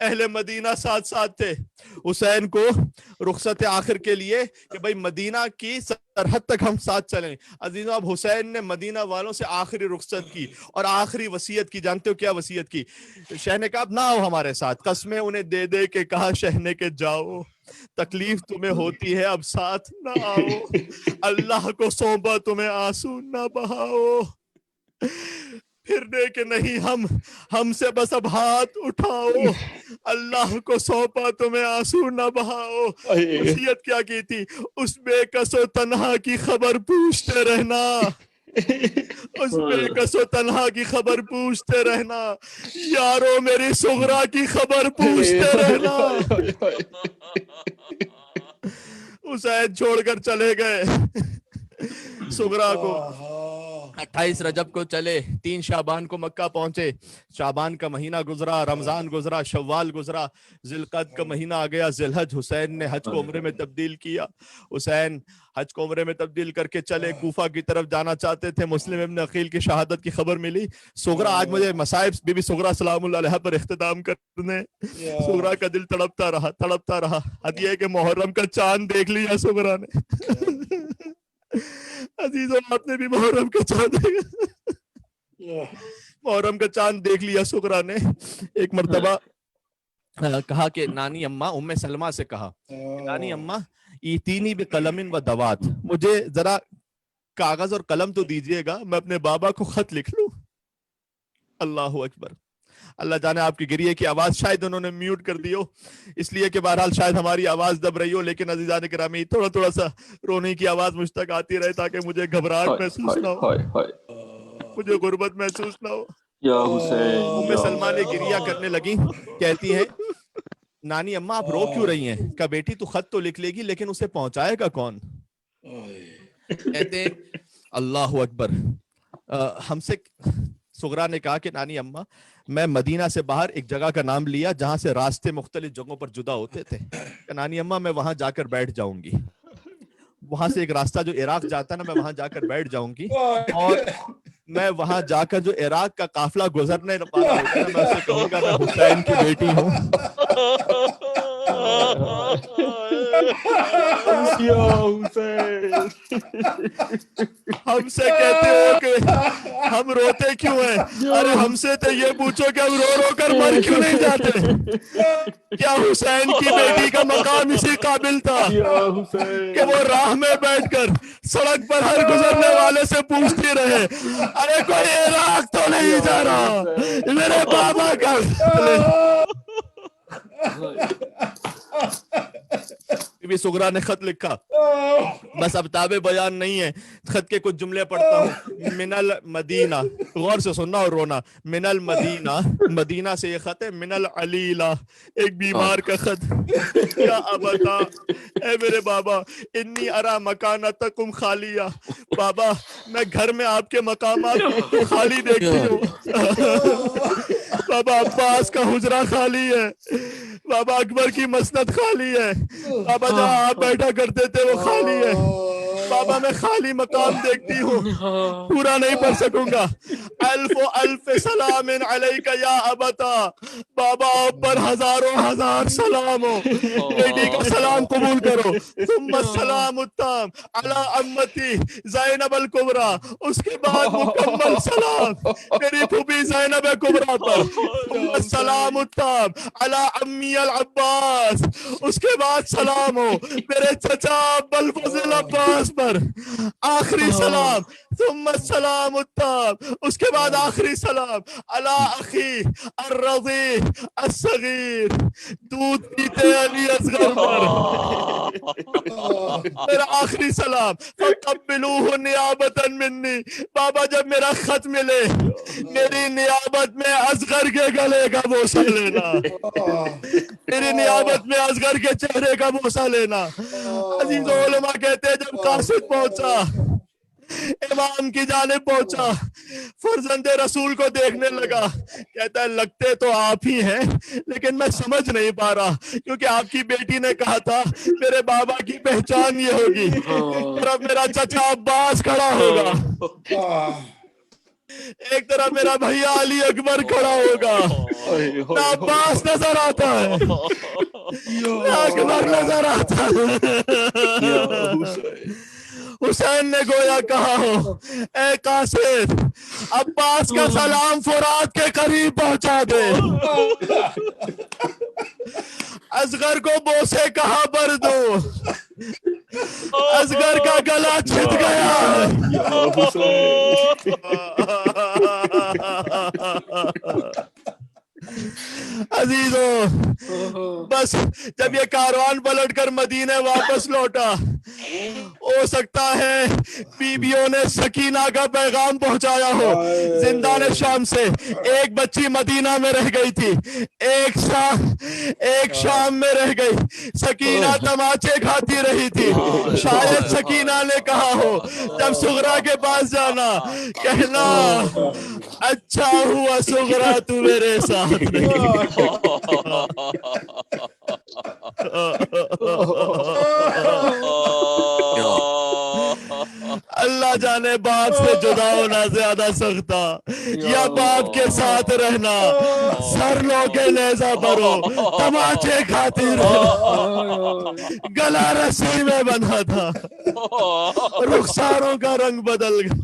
اہل مدینہ ساتھ ساتھ تھے حسین کو رخصت آخر کے لیے کہ بھائی مدینہ کی سرحد تک ہم ساتھ چلیں. عزیزوں اب حسین نے مدینہ والوں سے آخری رخصت کی اور آخری وصیت کی. جانتے ہو کیا وصیت کی؟ شہ نے کہا اب نہ آؤ ہمارے ساتھ. قسمیں انہیں دے دے کے کہا شہ نے کہ جاؤ, تکلیف تمہیں ہوتی ہے اب ساتھ نہ آؤ, اللہ کو سونپا تمہیں آنسو نہ بہاؤ, پھرنے کے نہیں ہم سے بس اب ہاتھ اٹھاؤ, اللہ کو سونپا تمہیں آنسو نہ بہاؤ. وصیت کیا کی تھی؟ اس بے کس و تنہا کی خبر پوچھتے رہنا, اس بے کس و تنہا کی خبر پوچھتے رہنا, یارو میری صغرا کی خبر پوچھتے رہنا. حسین چھوڑ کر چلے گئے صغرا کو. 28 رجب کو چلے, 3 شعبان کو مکہ پہنچے. شعبان کا مہینہ گزرا, رمضان گزرا, شوال گزرا, ذی القعدہ کا مہینہ آ گیا, ذی الحج. حسین نے حج کو عمرے میں تبدیل کیا. حسین حج کو عمرے میں تبدیل کر کے چلے, کوفہ کی طرف جانا چاہتے تھے. مسلم ابن عقیل کی شہادت کی خبر ملی. صغرا, آج مجھے مصائب بی بی صغرا سلام اللہ علیہ پر اختتام کرنے, صغرا کا دل تڑپتا رہا. ہدیہ کہ محرم کا چاند دیکھ لیا صغرا نے. عزیزوں آپ نے بھی محرم کا چاند دیکھ لیا صغرا نے. ایک مرتبہ کہا کہ نانی اماں, ام سلمہ سے کہا نانی اماں ایتینی بقلم و دوات, مجھے ذرا کاغذ اور قلم تو دیجئے گا, میں اپنے بابا کو خط لکھ لوں. اللہ اکبر. اللہ جانے آپ کی گریے کی آواز شاید انہوں نے میوٹ کر دی ہو, اس لیے کہ بہرحال شاید ہماری آواز دب رہی ہو, لیکن عزیزان گرامی تھوڑا سا رونے کی آواز مجھ تک آتی رہے تاکہ مجھے گھبراہٹ محسوس نہ ہو, مجھے غربت محسوس نہ ہو. ام سلمہ نے گریہ کرنے لگی, کہتی ہیں نانی اماں آپ رو کیوں رہی ہیں؟ کہا بیٹی تو خط تو لکھ لے گی لیکن اسے پہنچائے گا کون؟ کہتے اللہ اکبر. ہم سے صغرا نے کہا کہ نانی اماں میں مدینہ سے باہر ایک جگہ کا نام لیا جہاں سے راستے مختلف جگہوں پر جدا ہوتے تھے. کہ نانی اماں میں وہاں جا کر بیٹھ جاؤں گی, وہاں سے ایک راستہ جو عراق جاتا ہے نا, میں وہاں جا کر بیٹھ جاؤں گی, اور میں وہاں جا کر جو عراق کا قافلہ گزرنے والا ہوگا میں اسے کہوں گا میں حسین کی بیٹی ہوں. ہم سے کہتے ہو کہ ہم روتے کیوں ہیں؟ ارے ہم سے تو یہ پوچھو کہ ہم رو رو کر مر کیوں نہیں جاتے؟ کیا حسین کی بیٹی کا مقام اسی قابل تھا کہ وہ راہ میں بیٹھ کر سڑک پر ہر گزرنے والے سے پوچھتی رہے ارے کوئی عراق تو نہیں جا رہا میرے بابا کا؟ بی صغرا نے خط لکھا, بس اب تابع بیان نہیں ہے, خط کے کچھ جملے پڑھتا ہوں. من المدینہ, غور سے سننا اور رونا. من المدینہ, مدینہ سے یہ خط ہے. من العلیلہ, ایک بیمار کا خط. یا ابتا, اے میرے بابا, انی ارا مکانتکم خالیہ, بابا میں گھر میں آپ کے مقامات خالی دیکھتی ہوں. بابا عباس کا حجرہ خالی ہے, بابا اکبر کی مسند خالی ہے, بابا جہاں آپ بیٹھا کرتے تھے وہ خالی ہے. بابا میں خالی مقام دیکھتی ہوں, پورا نہیں پڑھ سکوں گا. الف و الف سلام علیک یا ابتا, بابا آپ پر ہزاروں ہزار سلام ہو, بیٹی کا سلام قبول کرو. ثم السلام التام علی امتی زینب الکبریٰ, اس کے بعد مکمل سلام میری پھوپھی زینب کبریٰ پر. ثم السلام التام علی امی العباس, اس کے بعد سلام ہو میرے چچا ابوالفضل عباس پر. آخری سلام. ثم السلام التام, اس کے بعد آخری سلام علی اخی الرضیع الصغیر, دودھ پیتے علی اصغر پر. میرا آخری سلام. فقبلوہ نیابتا منی, بابا جب میرا خط ملے میری نیابت میں اصغر کے گلے کا بوسہ لینا, میری نیابت میں اصغر کے چہرے کا بوسہ لینا. عزیز علماء کہتے ہیں جب قاصد پہنچا, امام کی جانب پہنچا, فرزند رسول کو دیکھنے لگا, کہتا ہے لگتے تو آپ ہی ہیں لیکن میں سمجھ نہیں پا رہا, کیونکہ آپ کی بیٹی نے کہا تھا میرے بابا کی پہچان یہ ہوگی, ایک طرف میرا چچا عباس کھڑا ہوگا, ایک طرف میرا بھیا علی اکبر کھڑا ہوگا, نہ عباس نظر آتا ہے نہ اکبر نظر آتا ہے. حسین نے گویا کہا ہو اے قاصد عباس کا سلام فرات کے قریب پہنچا دے. اصغر کو بوسے کہاں پر دوں, اصغر کا گلا چھٹ گیا. عزیزو بس جب یہ کاروان پلٹ کر مدینے واپس لوٹا, ہو سکتا ہے بیویوں نے سکینہ کا پیغام پہنچایا ہو. زندان شام سے ایک بچی مدینہ میں رہ گئی تھی, ایک شام میں رہ گئی. سکینہ تماچے کھاتی رہی تھی. شاید سکینہ نے کہا ہو جب سغرا کے پاس جانا کہنا اچھا ہوا سغرا تو میرے ساتھ نہیں. اللہ جانے باپ سے جدا ہونا زیادہ سخت تھا یا باپ کے ساتھ رہنا. سر لو کے نیزہ پر ہو, تماچے کھاتی رہنا, گلا رسی میں بندھا تھا, رخساروں کا رنگ بدل گیا.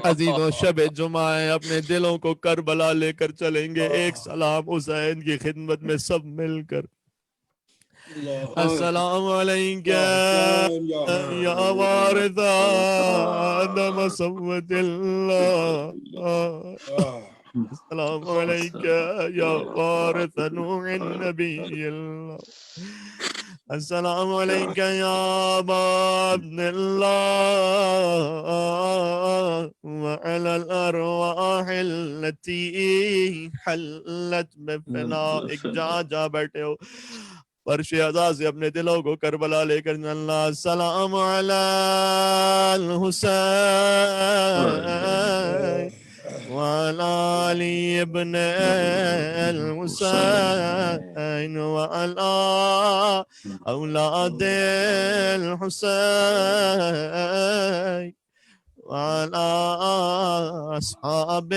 عزیزوں شب جمعہ ہے, اپنے دلوں کو کربلا لے کر چلیں گے. ایک سلام حسین کی خدمت میں سب مل کر. السلام علیکم یا وارث آدم صوت اللہ, السلام علیکم یا وارث نوح النبی اللہ, السلام علیکم یا ابا عبد اللہ وعلی الارواح التي حلت بفنائک. جا بیٹھے ہو فرش عزا سے اپنے دلوں کو کربلا لے کر اللہ. السلام علی الحسین وعلی علی ابن الحسین وعلی اولاد الحسین وعلی اصحاب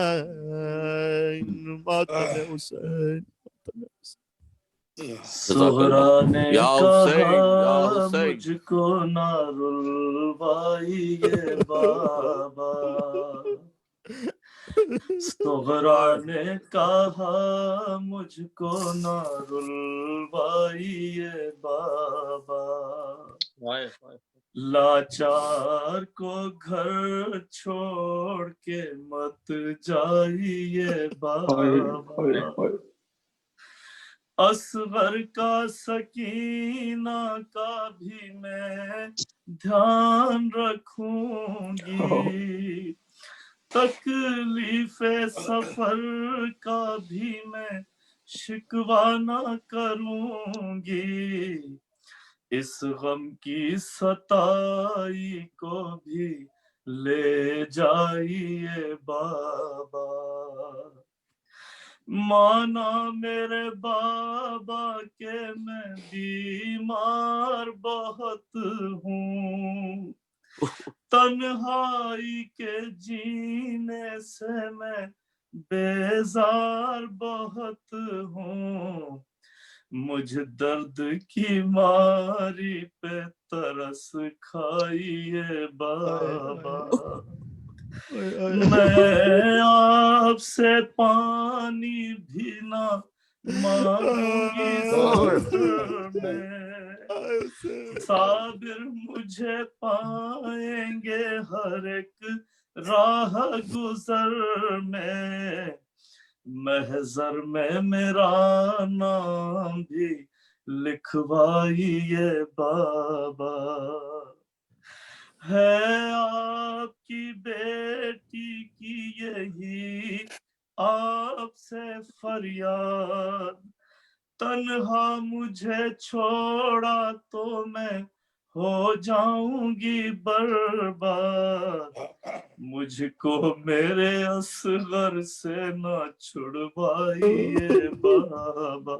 الحسین. ماتم حسین. سغرا نے یا حسین یا کہا حسین, مجھ کو نہ رلوائیے بابا. سغرا نے کہا مجھ کو نہ رلوائیے بابا. لاچار کو گھر چھوڑ کے مت جائیے بابا. اصغر کا سکینہ کا بھی میں دھیان رکھوں گی. تکلیف سفر کا بھی میں شکوہ نہ کروں گی. اس غم کی ستائی کو بھی لے جائیے بابا. مانا میرے بابا کہ میں بیمار بہت ہوں, تنہائی کے جینے سے میں بیزار بہت ہوں. مجھ درد کی ماری پہ ترس کھائیے بابا. میں آپ سے پانی بھی نہ مانگوں گی سفر میں, صابر مجھے پائیں گے ہر ایک راہ گزر میں. محضر میں میرا نام بھی لکھوائیے بابا. ہے آپ کی بیٹی کی یہی آپ سے فریاد, تنہا مجھے چھوڑا تو میں ہو جاؤں گی برباد. مجھ کو میرے اصغر سے نہ چھڑوائیے بابا.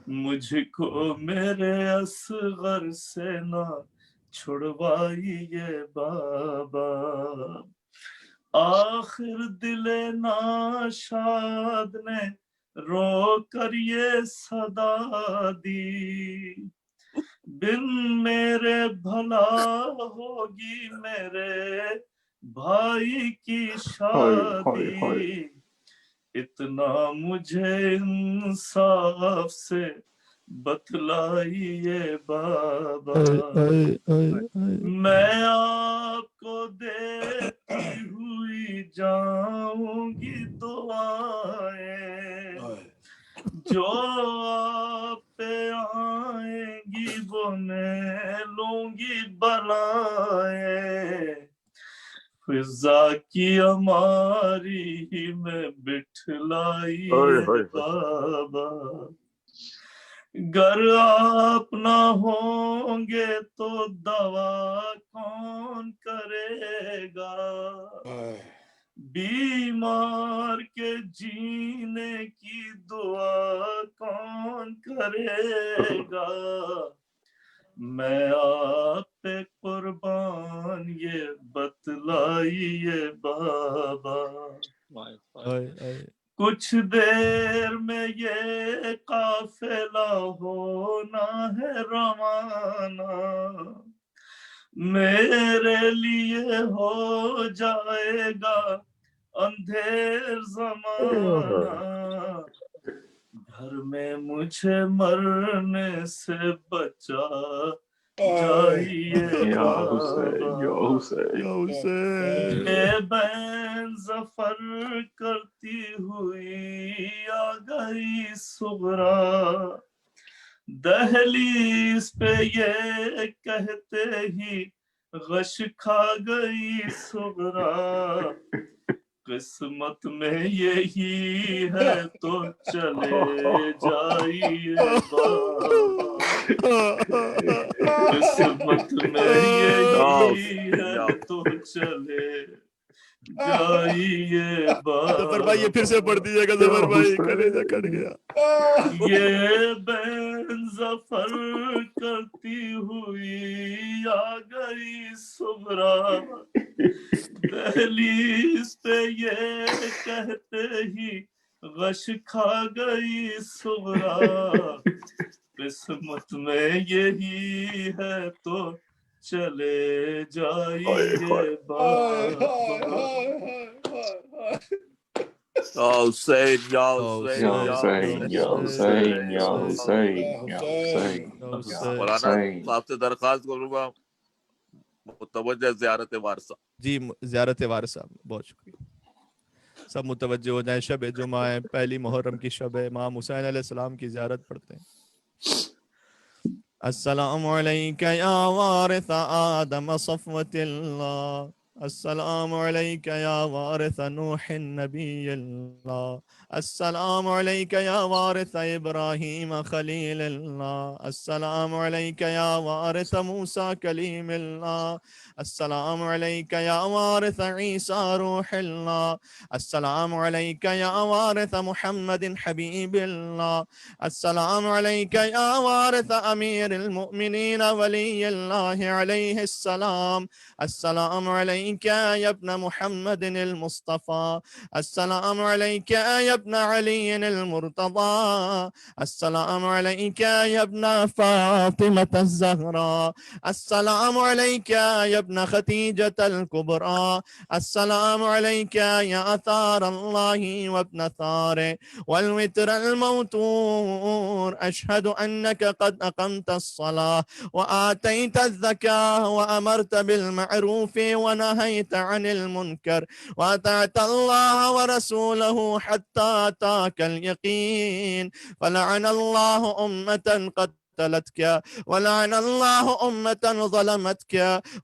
مجھ کو میرے اصغر سے نہ چھڑوائیے بابا، آخر دل ناشاد نے رو کر یہ صدا دی، بن میرے بھلا ہوگی میرے بھائی کی شادی، اتنا مجھے انصاف سے بتلائیے بابا، میں آپ کو دیتی ہوئی جاؤں گی دعائیں، جو آپ پہ آئیں گی وہ میں لوں گی بلائیں، فضا کی ہماری ہی میں بٹھلائیے بابا، گر آپ نہ ہوں گے تو دوا کون کرے گا، بیمار کے جینے کی دعا کون کرے گا، میں آپ پہ قربان یہ بتلائیے بابا، کچھ دیر میں یہ قافلہ ہونا ہے روانہ، میرے لیے ہو جائے گا اندھیر زمانہ، گھر میں مجھے مرنے سے بچا جائیے بابا، یہ بین ظفر کرتی ہوئی آ گئی صغرا، دہلیز پہ یہ کہتے ہی غش کھا گئی صغرا، قسمت میں یہی ہے تو چلے جائیے بابا، قسمت میں یہی ہے تو چلے جائیے ظفر بھائی یہ پھر سے پڑھ دیجیے گا، ظفر بھائی کلیجہ کٹ گیا، یہ بین ظفر کرتی ہوئی آ گئی صغرا، دہلیز پہ یہ کہتے ہی غش کھا گئی صغرا، قسمت میں یہی ہے تو چلے جائیے بابا، حسین یا یا حسین یا حسین یا حسین یا حسین یا مولانا حسین۔ صاحب سے درخواست کروں گا متوجہ زیارت وارثہ، جی زیارت وارثہ، بہت شکریہ، سب متوجہ ہو جائیں، شب جمعہ ہے، پہلی محرم کی شب ہے، امام حسین علیہ السلام کی زیارت پڑھتے ہیں۔ السلام علیکہ یا وارث آدم صفوت اللہ، السلام علیکہ یا وارث نوح نبی اللہ، السلام علیکہ یا وارث ابراہیم خلیل اللہ، السلام علیکہ یا وارث موسیٰ کلیم اللہ، السلام علیکہ یا وارث عیسیٰ روح اللہ، السلام علیکہ یا وارث محمد حبیب اللہ، السلام علیکہ یا وارث امیر المؤمنین ولی اللہ علیہ السلام، السلام علیکہ یا ابن محمد المصطفى، السلام علیکہ یا ابن علی المرتضى، السلام علیکہ یا ابن فاطمة الزہراء، السلام علیکہ یا ابن خدیجة الكبرى، السلام علیکہ یا اثار اللہ وابن ثاره والوتر الموتور، أشهد أنك قد أقمت الصلاة وآتيت الزكاة وأمرت بالمعروف ونهيت عن المنكر وأطعت الله ورسوله حتى أتاك اليقين، فلعن الله أمة قتلتك، ولعن الله أمة ظلمتك،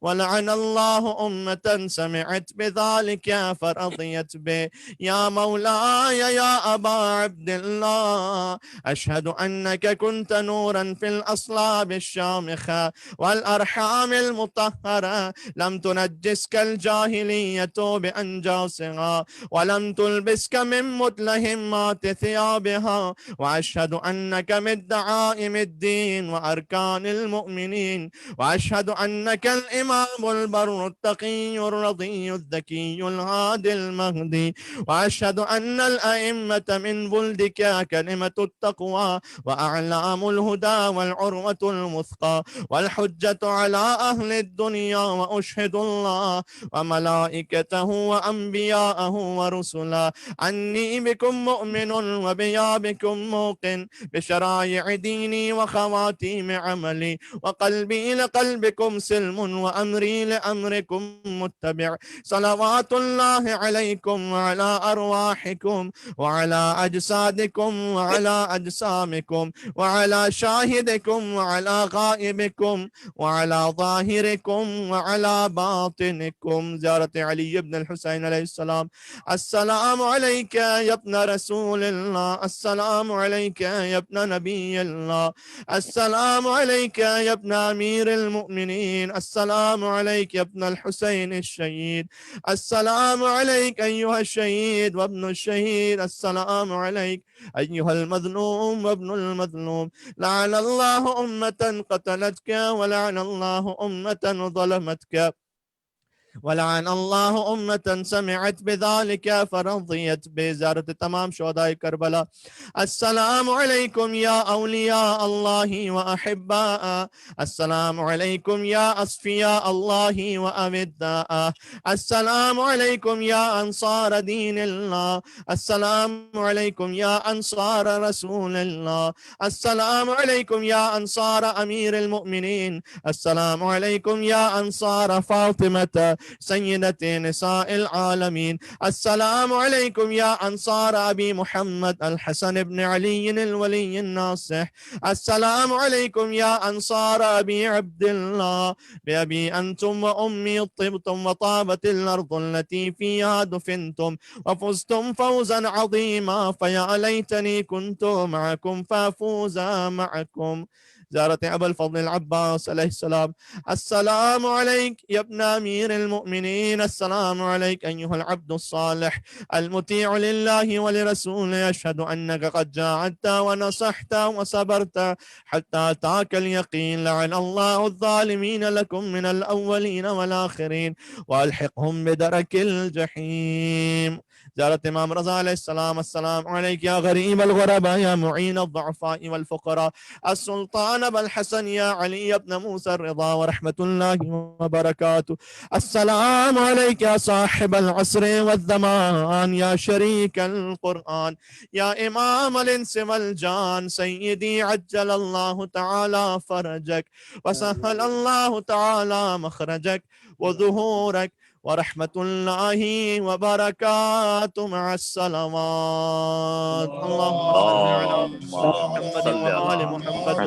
ولعن الله أمة سمعت بذلك فرضيت به، يا مولاي يا أبا عبد الله، أشهد أنك كنت نورا في الأصلاب الشامخة والأرحام المطهرة، لم تنجسك الجاهلية بأنجاسها ولم تلبسك من متلهمات ثيابها، وأشهد أنك من دعائم الدين المرسلين وأركان المؤمنين، وأشهد أنك الإمام البر التقي الرضي الذكي الهادي المهدي، وأشهد أن الأئمة من بلدك كلمة التقوى وأعلام الهدى والعروة المثقى والحجة على أهل الدنيا، وأشهد الله وملائكته وأنبياءه ورسله أني بكم مؤمن وبيا بكم موقن، بشرائع ديني وخواتيم عملي، وقلبي لقلبكم سلم وأمري لأمركم متبع. صلوات الله عليكم وعلى أرواحكم وعلى أجسادكم وعلى أجسامكم وعلى شاهدكم وعلى غائبكم وعلى ظاهركم وعلى باطنكم. زيارة علي بن الحسين عليه السلام. السلام عليك يا ابن رسول الله، السلام عليك يا ابن نبي الله، السلام عليك يا ابن أمير المؤمنين، السلام عليك يا ابن الحسين الشهيد، السلام عليك أيها الشهيد وابن الشهيد، السلام عليك أيها المظلوم وابن المظلوم. لعن الله أمة قتلتك، ولعن الله أمة ظلمتك، ولعن الله أمة سمعت بذلك فرضيت بزيارة تمام شهداء كربلاء. السلام عليكم يا أولياء الله وأحباء، السلام عليكم يا أصفياء الله وأوداء، السلام عليكم يا أنصار دين الله، السلام عليكم يا أنصار رسول الله، السلام عليكم يا أنصار أمير المؤمنين، السلام عليكم يا أنصار فاطمة سيدة نساء العالمين، السلام عليكم يا أنصار أبي محمد الحسن بن علي الولي الناصح، السلام عليكم يا أنصار أبي عبد الله، بأبي أنتم وأمي طبتم وطابت الأرض التي فيها دفنتم وفزتم فوزا عظيما، فيا ليتني كنت معكم فأفوز معكم. زيارة أبا الفضل العباس عليه السلام. السلام عليك يا ابن أمير المؤمنين، السلام عليك أيها العبد الصالح المطيع لله ولرسوله، أشهد أنك قد جاهدت ونصحت وصبرت حتى أتاك اليقين. لعن الله الظالمين لكم من الأولين والآخرين، وألحقهم بدرك الجحيم. زيارة إمام رضا عليه السلام. السلام عليك يا غريب الغرباء، يا معين الضعفاء والفقراء، السلطان أبا الحسن يا علي بن موسى الرضا ورحمة الله وبركاته. السلام عليك يا صاحب العصر والزمان، يا شريك القرآن، يا إمام الإنس والجان، سيدي عجل الله تعالى فرجك وسهل الله تعالى مخرجك وظهورك، ورحمة الله وبركاته مع السلامات. اللهم صل على محمد وآل محمد